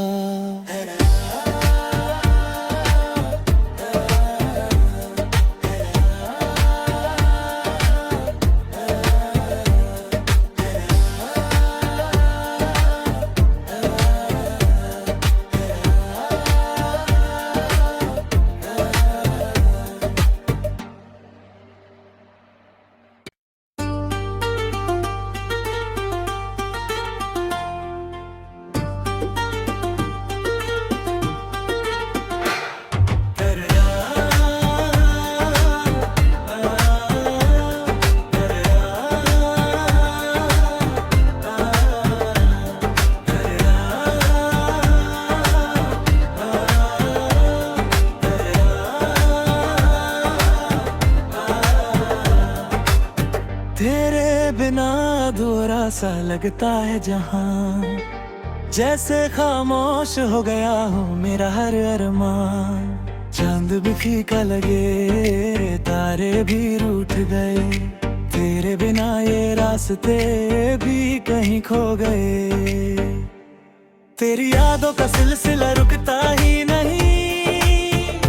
[SPEAKER 1] तेरे बिना अधूरा सा लगता है जहां, जैसे खामोश हो गया हो मेरा हर अरमान। चांद भी फीका लगे, तारे भी रूठ गए, तेरे बिना ये रास्ते भी कहीं खो गए। तेरी यादों का सिलसिला रुकता ही नहीं,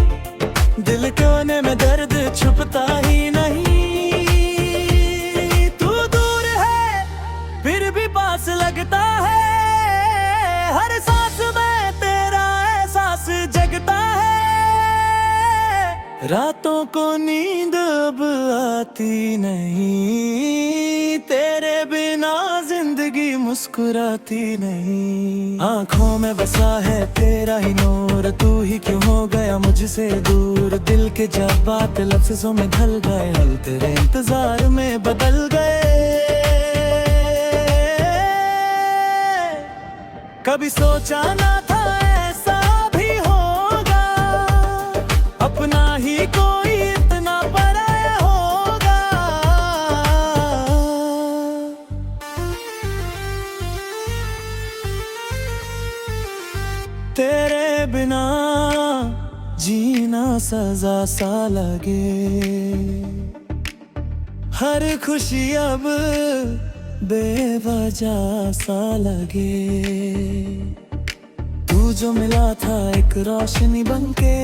[SPEAKER 1] दिल कोने में दर्द छुपता ही नहीं। पास लगता है, हर सांस में तेरा एहसास जगता है। रातों को नींद अब आती नहीं, तेरे बिना जिंदगी मुस्कुराती नहीं। आंखों में बसा है तेरा ही नूर, तू ही क्यों हो गया मुझसे दूर। दिल के जज्बात लफ्जों में ढल गए, हल तेरे इंतजार में बदल गए। कभी सोचा ना था ऐसा भी होगा, अपना ही कोई इतना पराया होगा। तेरे बिना जीना सजा सा लगे, हर खुशी अब बेवजह सा लगे। तू जो मिला था एक रोशनी बनके,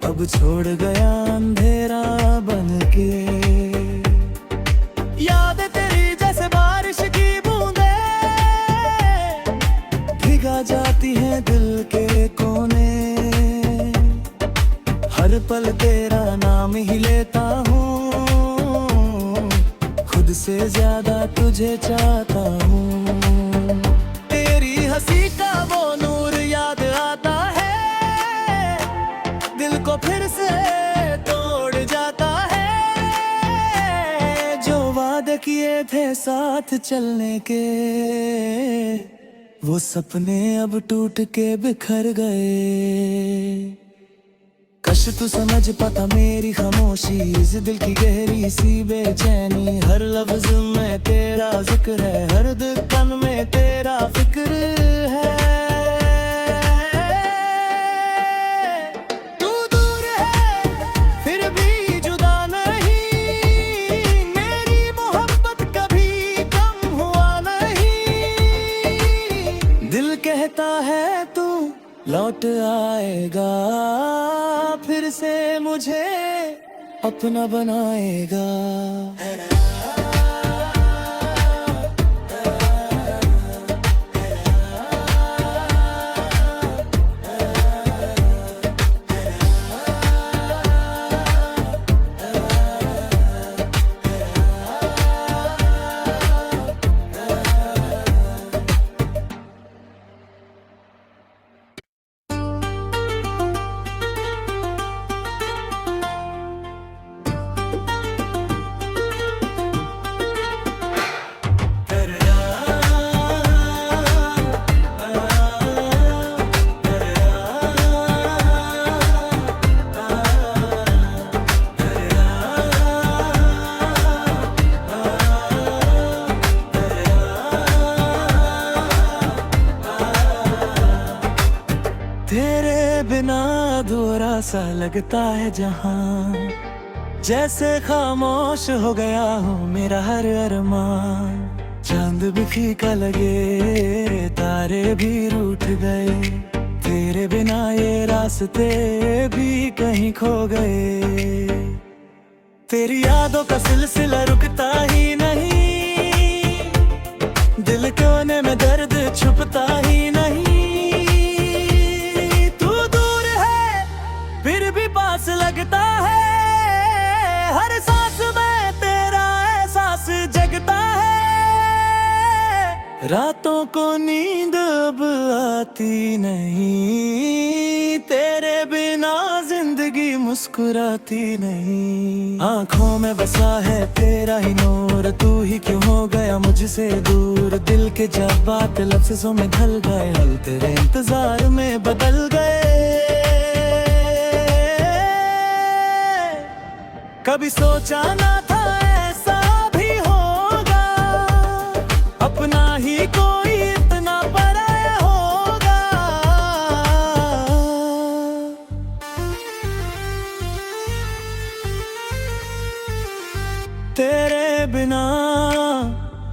[SPEAKER 1] अब छोड़ गया अंधेरा बनके। याद तेरी जैसे बारिश की बूंदे, भिगा जाती है दिल के कोने। हर पल तेरा नाम ही लेता हूँ, से ज्यादा तुझे चाहता हूँ। तेरी हंसी का वो नूर याद आता है, दिल को फिर से तोड़ जाता है। जो वादे किए थे साथ चलने के, वो सपने अब टूट के बिखर गए। कश तू समझ पाता मेरी खामोशी, इस दिल की गहरी सी बेचैनी। हर लफ्ज में तेरा जिक्र है, हर धड़कन में तेरा फिक्र है। तू दूर है फिर भी जुदा नहीं, मेरी मोहब्बत कभी कम हुआ नहीं। दिल कहता है तू लौट आएगा, फिर से मुझे अपना बनाएगा। सा लगता है जहां, जैसे खामोश हो गया हो मेरा हर अरमान। चांद भी फीका लगे, तारे भी रूठ गए, तेरे बिना ये रास्ते भी कहीं खो गए। तेरी यादों का सिलसिला रुकता ही नहीं, दिल कोने में दर्द छुपता ही नहीं। तू दूर है फिर भी पास लगता है, हर सांस में तेरा एहसास जगता है। रातों को नींद अब आती नहीं, तेरे बिना जिंदगी मुस्कुराती नहीं। आंखों में बसा है तेरा ही नूर, तू ही क्यों हो गया मुझसे दूर। दिल के जज्बात लफ्ज़ों में ढल गए, हल तेरे इंतजार में बदल गए। कभी सोचा ना था ऐसा भी होगा, अपना ही कोई इतना पराया होगा। तेरे बिना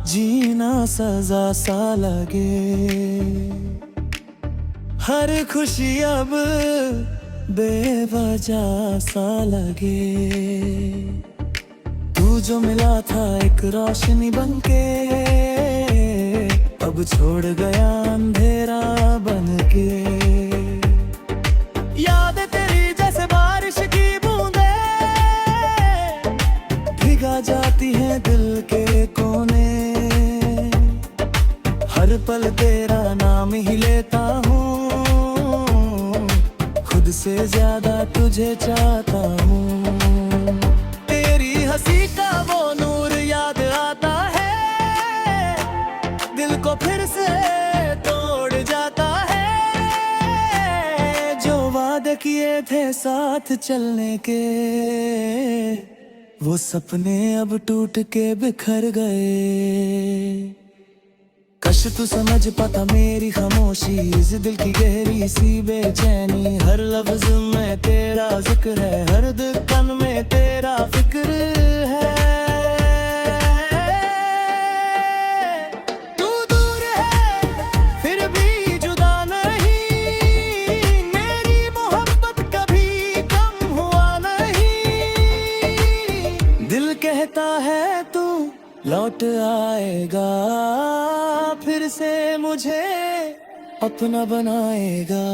[SPEAKER 1] जीना सजा सा लगे, हर खुशी अब बेवजह सा लगे। तू जो मिला था एक रोशनी बनके, अब छोड़ गया अंधेरा बनके। याद तेरी जैसे बारिश की बूंदे, भिगा जाती है दिल के कोने। हर पल तेरा नाम ही लेता हूँ, खुद से ज्यादा तुझे चाहता हूँ। तेरी हंसी का वो नूर याद आता है, दिल को फिर से तोड़ जाता है। जो वादे किए थे साथ चलने के, वो सपने अब टूट के बिखर गए। कश तू समझ पाता मेरी खामोशी, इस दिल की गहरी सी बेचैनी। हर लफ्ज में तेरा जिक्र है, हर धड़कन में तेरा फिक्र है। तू दूर है फिर भी जुदा नहीं, मेरी मोहब्बत कभी कम हुआ नहीं। दिल कहता है तू लौट आएगा, फिर से मुझे अपना बनाएगा।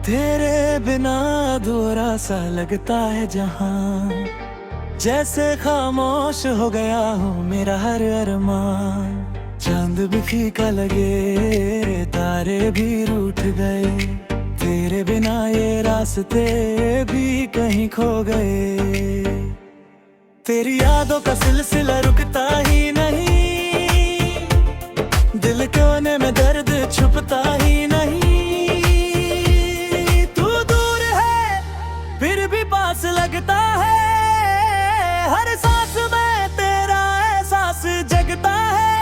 [SPEAKER 1] तेरे बिना अधूरा सा लगता है जहां, जैसे खामोश हो गया हो मेरा हर अरमान। चांद भी फीका लगे, तारे भी रूठ गए, तेरे बिना ये रास्ते भी कहीं खो गए। तेरी यादों का सिलसिला रुकता ही नहीं, दिल कोने में दर्द छुपता ही नहीं। पास लगता है, हर सांस में तेरा एहसास जगता है।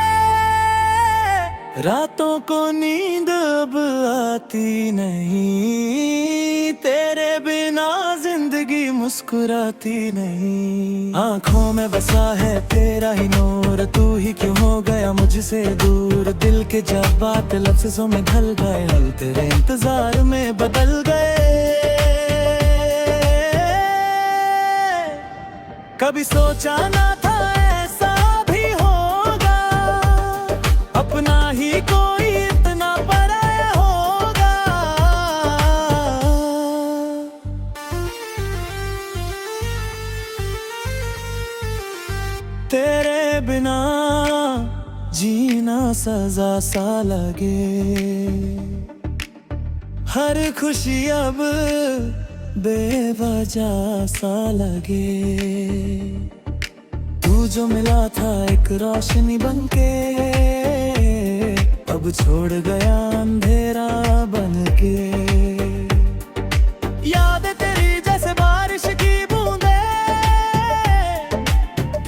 [SPEAKER 1] रातों को नींद अब आती नहीं, तेरे बिना जिंदगी मुस्कुराती नहीं। आंखों में बसा है तेरा ही नूर, तू ही क्यों हो गया मुझसे दूर। दिल के जज्बात लफ्ज़ों में ढल गए, हल तेरे इंतजार में बदल गए। कभी सोचा ना था ऐसा भी होगा, सजा सा लगे। हर खुशी अब बेवजह सा लगे। तू जो मिला था एक रोशनी बनके, अब छोड़ गया अंधेरा बनके। याद तेरी जैसे बारिश की बूंदे,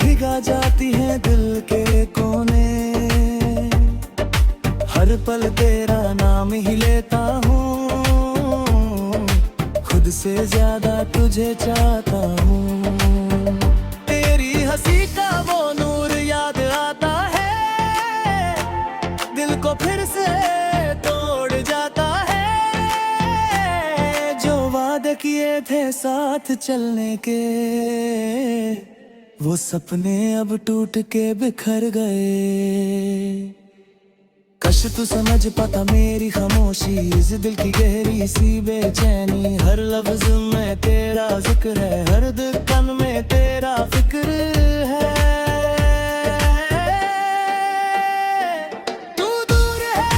[SPEAKER 1] भिगा जाती है दिल के कोने। हर पल तेरा नाम ही लेता हूँ, खुद से ज्यादा तुझे चाहता हूँ। तेरी हंसी का वो नूर याद आता है, दिल को फिर से तोड़ जाता है। जो वादे किए थे साथ चलने के, वो सपने अब टूट के बिखर गए। कश तू समझ पाता मेरी खामोशी, इस दिल की गहरी सी बेचैनी। हर लफ्ज में तेरा जिक्र है, हर धड़कन में तेरा फिक्र है। तू दूर है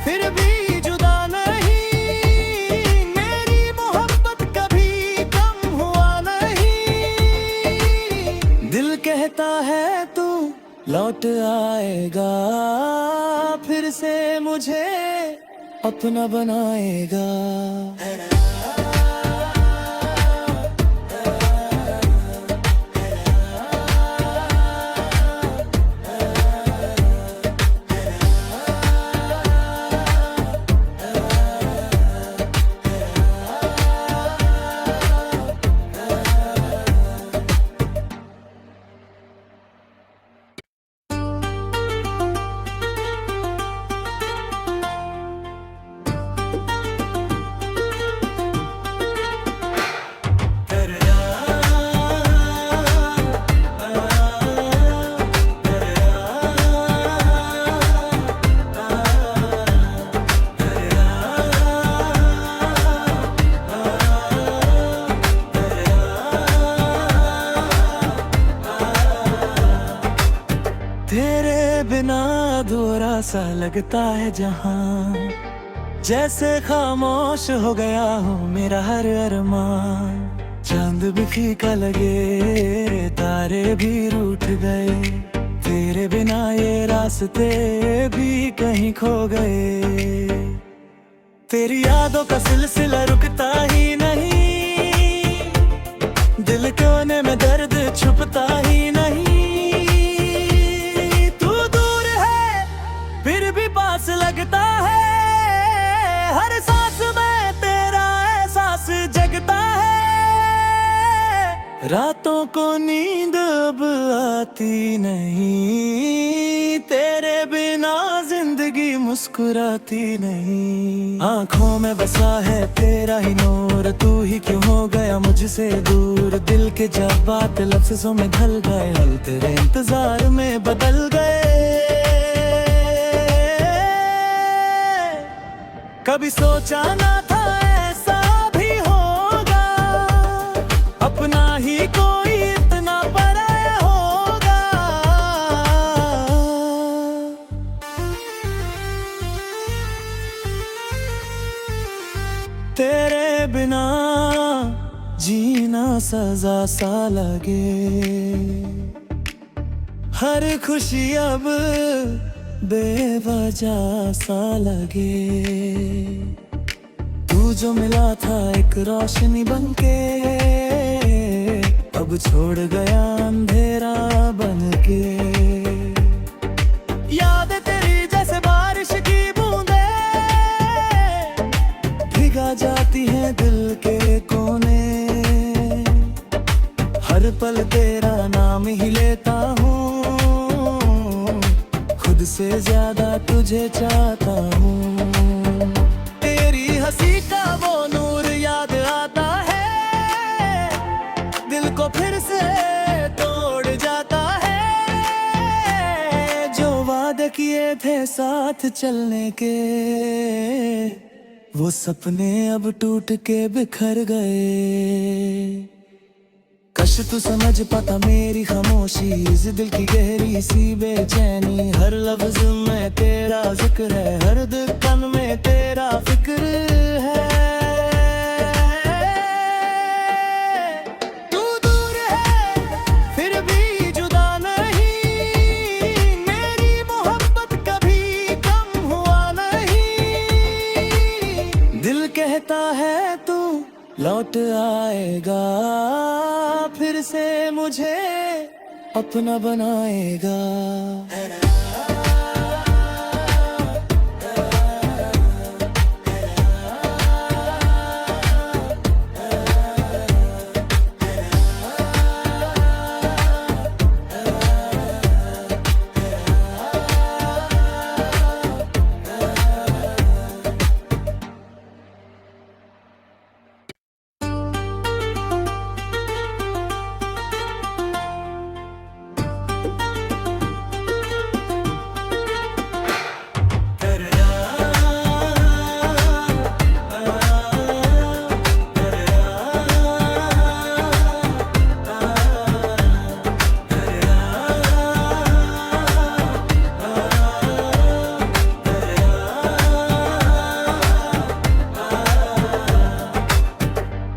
[SPEAKER 1] फिर भी जुदा नहीं, मेरी मोहब्बत कभी कम हुआ नहीं। दिल कहता है तू लौट आएगा, फिर से मुझे अपना बनाएगा। तेरे बिना अधूरा सा लगता है जहां, जैसे खामोश हो गया हो मेरा हर अरमान। चांद भी फीका लगे, तारे भी रूठ गए, तेरे बिना ये रास्ते भी कहीं खो गए। तेरी यादों का सिलसिला रुकता ही नहीं, दिल कोने में दर्द छुपता ही नहीं। पास लगता है, हर सांस में तेरा एहसास जगता है। रातों को नींद अब आती नहीं, तेरे बिना जिंदगी मुस्कुराती नहीं। आंखों में बसा है तेरा ही नूर, तू ही क्यों हो गया मुझसे दूर। दिल के जज्बात लफ्ज़ों में ढल गए, हल तेरे इंतजार में बदल गए। कभी सोचा ना था ऐसा भी होगा, अपना ही कोई इतना पराया होगा। तेरे बिना जीना सजा सा लगे। हर खुशी अब बेवजह सा लगे। तू जो मिला था एक रोशनी बनके, अब छोड़ गया अंधेरा बनके। याद तेरी जैसे बारिश की बूंदे, भिगा जाती है दिल के कोने। हर पल तेरा नाम ही लेता हूँ, खुद से ज्यादा तुझे चाहता हूँ। तेरी हंसी का वो नूर याद आता है, दिल को फिर से तोड़ जाता है। जो वादे किए थे साथ चलने के, वो सपने अब टूट के बिखर गए। कश तू समझ पाता मेरी खामोशी, इस दिल की गहरी सी बेचैनी। हर लफ्ज में तेरा जिक्र है, हर धड़कन में तेरा फिक्र है। तू दूर है फिर भी जुदा नहीं, मेरी मोहब्बत कभी कम हुआ नहीं। दिल कहता है तू लौट आएगा, फिर से मुझे अपना बनाएगा।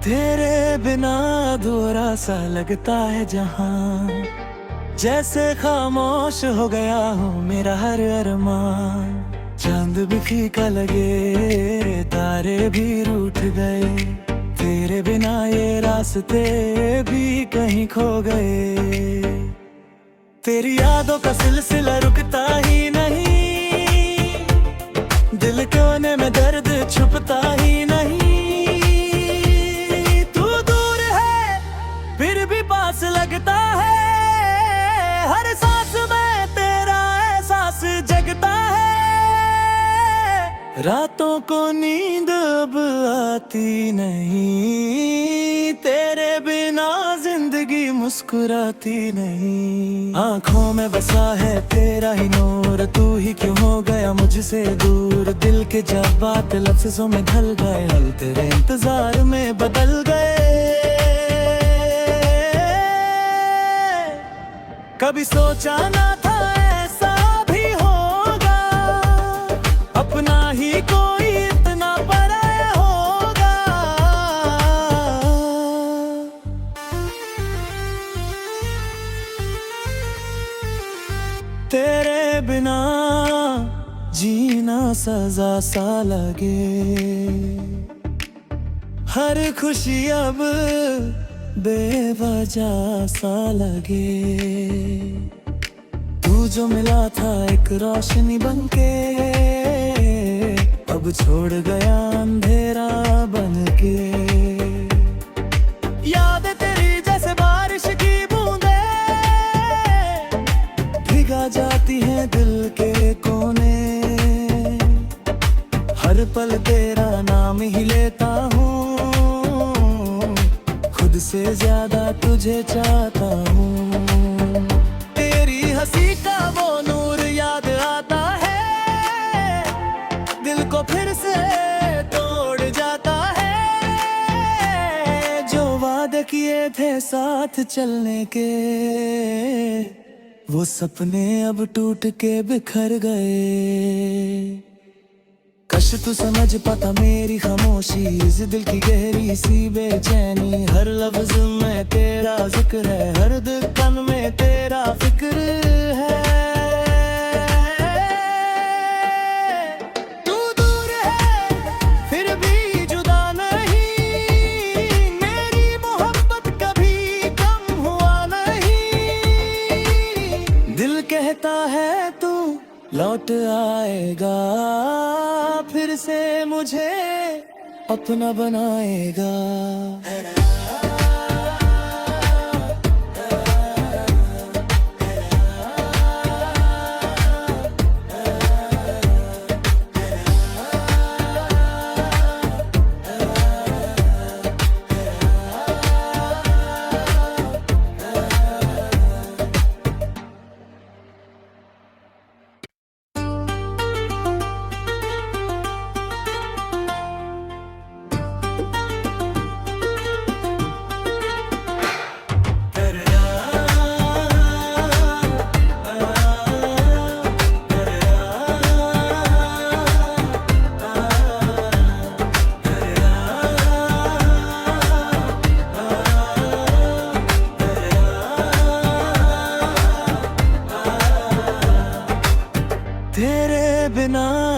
[SPEAKER 1] तेरे बिना अधूरा सा लगता है जहां, जैसे खामोश हो गया हो मेरा हर अरमान। चांद भी फीका लगे, तारे भी रूठ गए, तेरे बिना ये रास्ते भी कहीं खो गए। तेरी यादों का सिलसिला रुकता ही नहीं, दिल कोने में दर्द छुपता ही नहीं। पास लगता है, हर सांस में तेरा एहसास जगता है। रातों को नींद अब आती नहीं, तेरे बिना जिंदगी मुस्कुराती नहीं। आंखों में बसा है तेरा ही नूर, तू ही क्यों हो गया मुझसे दूर। दिल के जज्बात लफ्जों में ढल गए, हल तेरे इंतजार में बदल गए। कभी सोचा ना था ऐसा भी होगा, अपना ही कोई इतना पराया होगा। तेरे बिना जीना सजा सा लगे, हर खुशी अब बेवजह सा लगे। तू जो मिला था एक रोशनी बनके, अब छोड़ गया अंधेरा बनके। याद तेरी जैसे बारिश की बूंदे, भिगा जाती है दिल के कोने। हर पल तेरा नाम ही लेता हूँ, से ज्यादा तुझे चाहता हूँ। तेरी हंसी का वो नूर याद आता है, दिल को फिर से तोड़ जाता है। जो वादे किए थे साथ चलने के, वो सपने अब टूट के बिखर गए। कश तू समझ पाता मेरी खामोशी, इस दिल की गहरी सी बेचैनी। हर लफ्ज में तेरा जिक्र है, हर धड़कन में तेरा फिक्र है। तू दूर है फिर भी जुदा नहीं, मेरी मोहब्बत कभी कम हुआ नहीं। दिल कहता है तू लौट आएगा, फिर से मुझे अपना बनाएगा।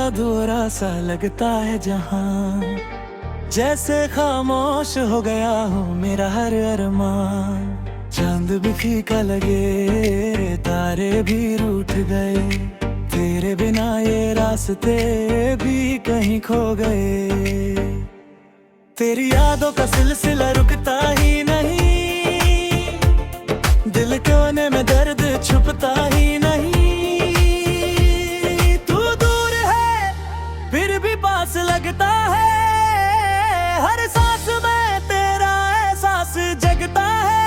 [SPEAKER 1] अधूरा सा लगता है जहां, जैसे खामोश हो गया हो मेरा हर अरमान। चांद भी फीका लगे, तारे भी रूठ गए, तेरे बिना ये रास्ते भी कहीं खो गए। तेरी यादों का सिलसिला रुकता ही नहीं, दिल कोने में दर्द छुपता ही नहीं। तू दूर है फिर भी पास लगता है, हर सांस में तेरा एहसास जगता है।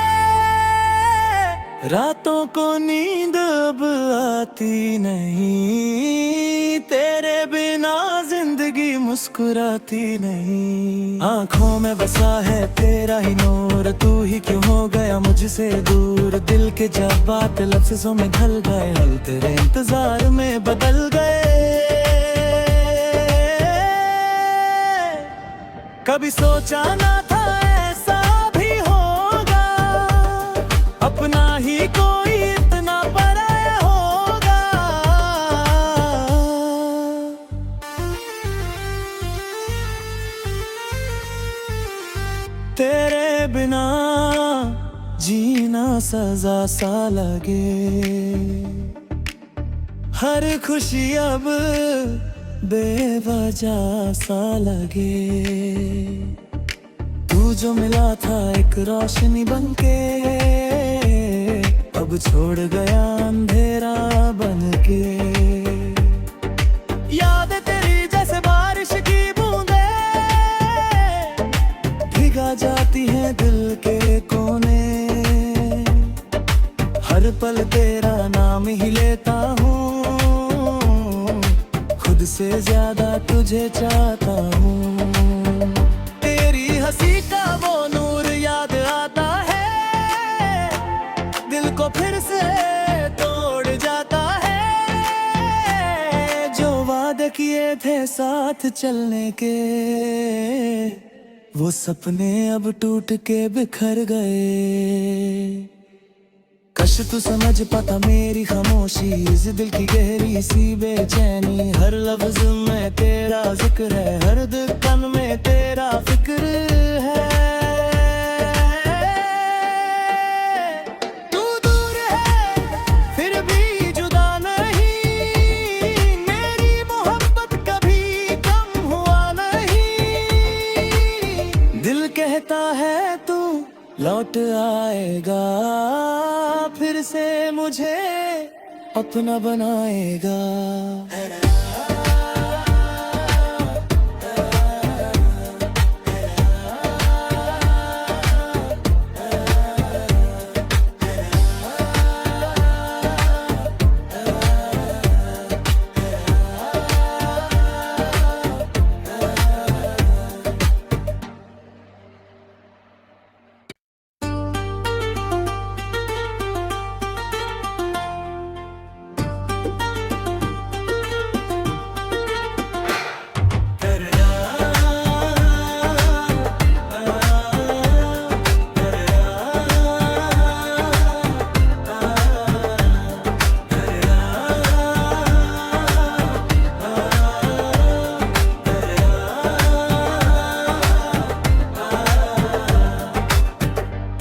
[SPEAKER 1] रातों को नींद अब आती नहीं, तेरे बिना जिंदगी मुस्कुराती नहीं। आंखों में बसा है तेरा ही नूर, तू ही क्यों हो गया मुझसे दूर। दिल के जज्बात लफ्ज़ों में ढल गए, हल तेरे इंतजार में बदल गए। कभी सोचा ना था ऐसा भी होगा, अपना ही कोई इतना पराया होगा। तेरे बिना जीना सजा सा लगे, हर खुशी अब बेवजह सा लगे। तू जो मिला था एक रोशनी बनके, अब छोड़ गया अंधेरा बनके। याद तेरी जैसे बारिश की बूंदे, भिगा जाती है दिल के कोने। हर पल तेरा नाम ही लेता हूँ, खुद से ज्यादा तुझे चाहता हूँ। तेरी हंसी का वो नूर याद आता है, दिल को फिर से तोड़ जाता है। जो वादे किए थे साथ चलने के, वो सपने अब टूट के बिखर गए। कश तू समझ पाता मेरी खामोशी, इस दिल की गहरी सी बेचैनी। हर लफ्ज में तेरा जिक्र है, हर धड़कन में तेरा फिक्र है। तू दूर है फिर भी जुदा नहीं, मेरी मोहब्बत कभी कम हुआ नहीं। दिल कहता है तू लौट आएगा, फिर से मुझे अपना बनाएगा।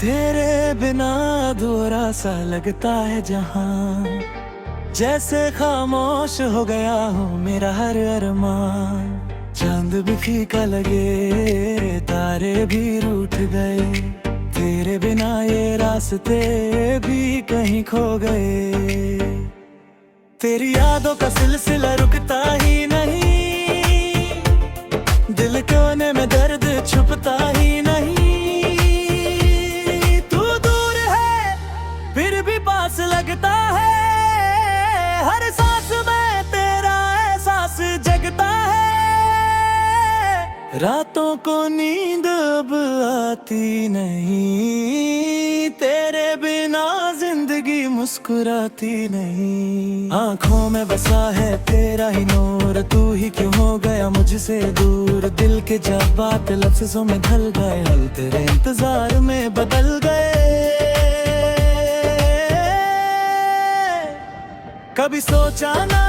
[SPEAKER 1] तेरे बिना अधूरा सा लगता है जहां, जैसे खामोश हो गया हो मेरा हर अरमान। चांद भी फीका लगे, तारे भी रूठ गए, तेरे बिना ये रास्ते भी कहीं खो गए। तेरी यादों का सिलसिला रुकता ही नहीं, दिल कोने में दर्द छुपता ही नहीं। पास लगता है, हर सांस में तेरा एहसास जगता है। रातों को नींद अब आती नहीं, तेरे बिना जिंदगी मुस्कुराती नहीं। आंखों में बसा है तेरा ही नूर, तू ही क्यों हो गया मुझसे दूर। दिल के जज्बात लफ्ज़ों में ढल गए, हल तेरे इंतजार में बदल गए। कभी सोचा ना